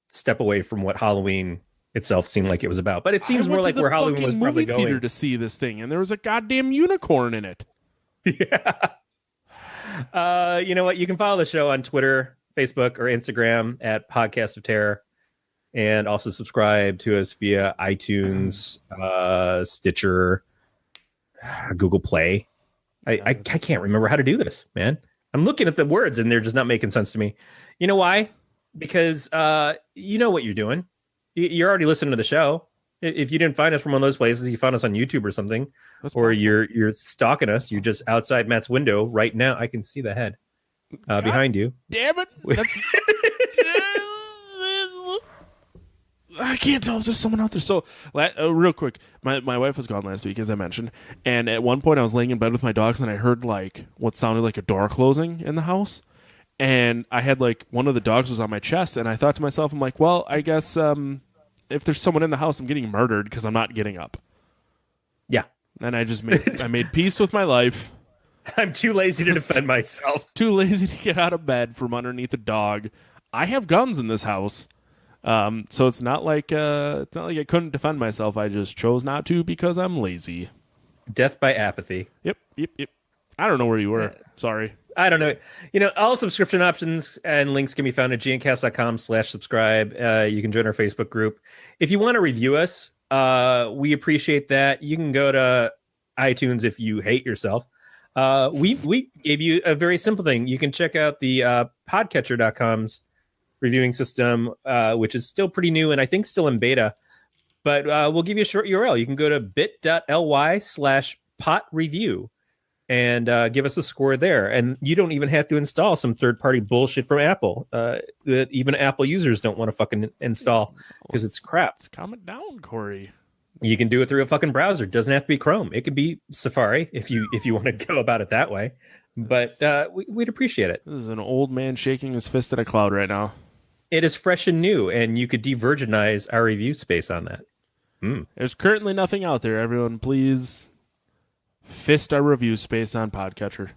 step away from what Halloween itself seeed like it was about. But it seems more like where Halloween was probably going. Theater going to see this thing, and there was a goddamn unicorn in it. Yeah. You know what? You can follow the show on Twitter, Facebook, or Instagram at Podcast of Terror, and also subscribe to us via iTunes, Stitcher, Google Play. I can't remember how to do this, man. I'm looking at the words and they're just not making sense to me. You know why? Because you know what you're doing. You're already listening to the show. If you didn't find us from one of those places, you found us on YouTube or something, or you're stalking us. You're just outside Matt's window right now. I can see the head behind you. Damn it! That's I can't tell if there's someone out there. So, real quick, my wife was gone last week, as I mentioned, and at one point I was laying in bed with my dogs, and I heard like what sounded like a door closing in the house, and I had like one of the dogs was on my chest, and I thought to myself, I'm like, well, I guess if there's someone in the house, I'm getting murdered because I'm not getting up. Yeah, and I just made peace with my life. I'm too lazy to defend myself. Too lazy to get out of bed from underneath a dog. I have guns in this house. So it's not like I couldn't defend myself. I just chose not to because I'm lazy. Death by apathy. Yep. I don't know where you were. Sorry. I don't know. You know, all subscription options and links can be found at gncast.com/subscribe. You can join our Facebook group. If you want to review us, we appreciate that. You can go to iTunes if you hate yourself. We gave you a very simple thing. You can check out the podcatcher.com's reviewing system, which is still pretty new and I think still in beta, but we'll give you a short URL. You can go to bit.ly/PoT and give us a score there. And you don't even have to install some third-party bullshit from Apple that even Apple users don't want to fucking install because it's crap. Calm it down, Corey. You can do it through a fucking browser. It doesn't have to be Chrome. It could be Safari if you want to go about it that way. But we'd appreciate it. This is an old man shaking his fist at a cloud right now. It is fresh and new, and you could de-virginize our review space on that. There's currently nothing out there. Everyone, please fist our review space on Podcatcher.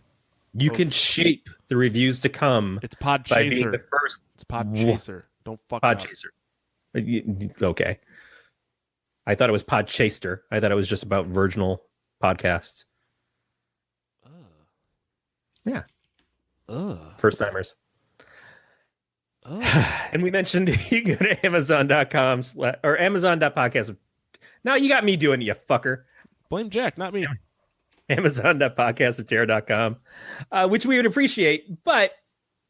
You can shape the reviews to come. It's Podchaser. By being the first. It's Podchaser. Don't fuck Podchaser. Okay. I thought it was Podchaser. I thought it was just about virginal podcasts. Yeah. First timers. And we mentioned you can go to Amazon.com or Amazon.podcast. Now you got me doing it, you fucker. Blame Jack, not me. Amazon.podcastofterror.com, which we would appreciate. But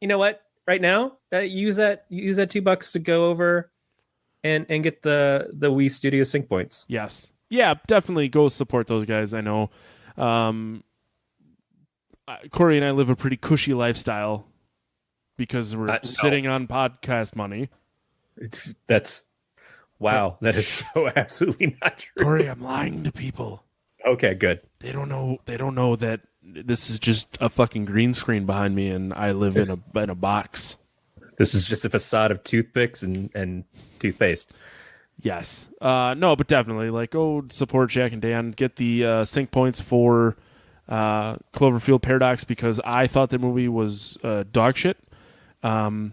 you know what? Right now, use that $2 to go over and get the Wii Studio sync points. Yes. Yeah, definitely go support those guys. I know Corey and I live a pretty cushy lifestyle because we're sitting on podcast money. That is so absolutely not true. Corey, I'm lying to people. Okay, good. They don't know that this is just a fucking green screen behind me and I live in a box. This is just a facade of toothpicks and toothpaste. Yes. No, but definitely go support Jack and Dan. Get the sync points for Cloverfield Paradox because I thought the movie was dog shit. Who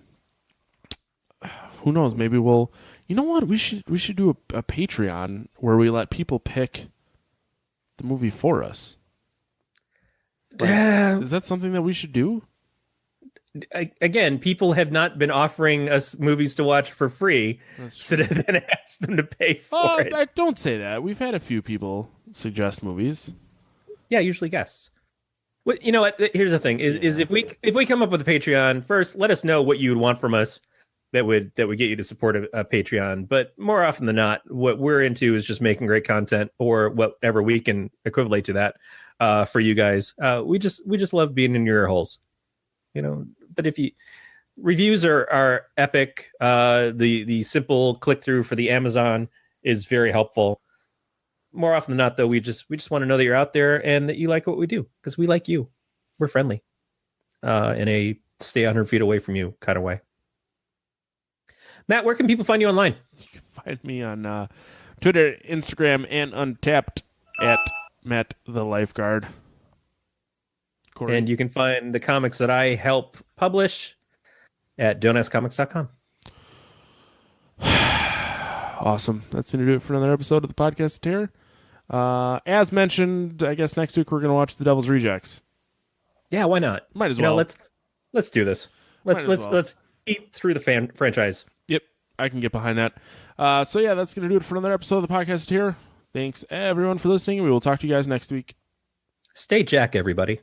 knows? Maybe we'll. You know what? We should do a Patreon where we let people pick the movie for us. Is that something that we should do? Again, people have not been offering us movies to watch for free, so then ask them to pay for it. Don't say that. We've had a few people suggest movies. Yeah, usually guests. Well, you know what? Here's the thing: is if we come up with a Patreon, first let us know what you would want from us that would get you to support a Patreon. But more often than not, what we're into is just making great content or whatever we can equivalent to that for you guys. We just love being in your ear holes, you know. But if you reviews are epic. The simple click through for the Amazon is very helpful. More often than not, though, we just want to know that you're out there and that you like what we do, because we like you. We're friendly in a stay 100 feet away from you kind of way. Matt, where can people find you online? You can find me on Twitter, Instagram, and Untapped at Matt the Lifeguard. Corey. And you can find the comics that I help publish at don'taskcomics.com. Awesome. That's going to do it for another episode of the Podcast of Terror. As mentioned, I guess next week we're going to watch The Devil's Rejects. Yeah, why not? Might as well. Let's do this. Let's eat through the franchise. Yep, I can get behind that. So yeah, that's going to do it for another episode of the Podcast of Terror. Thanks everyone for listening. We will talk to you guys next week. Stay Jack, everybody.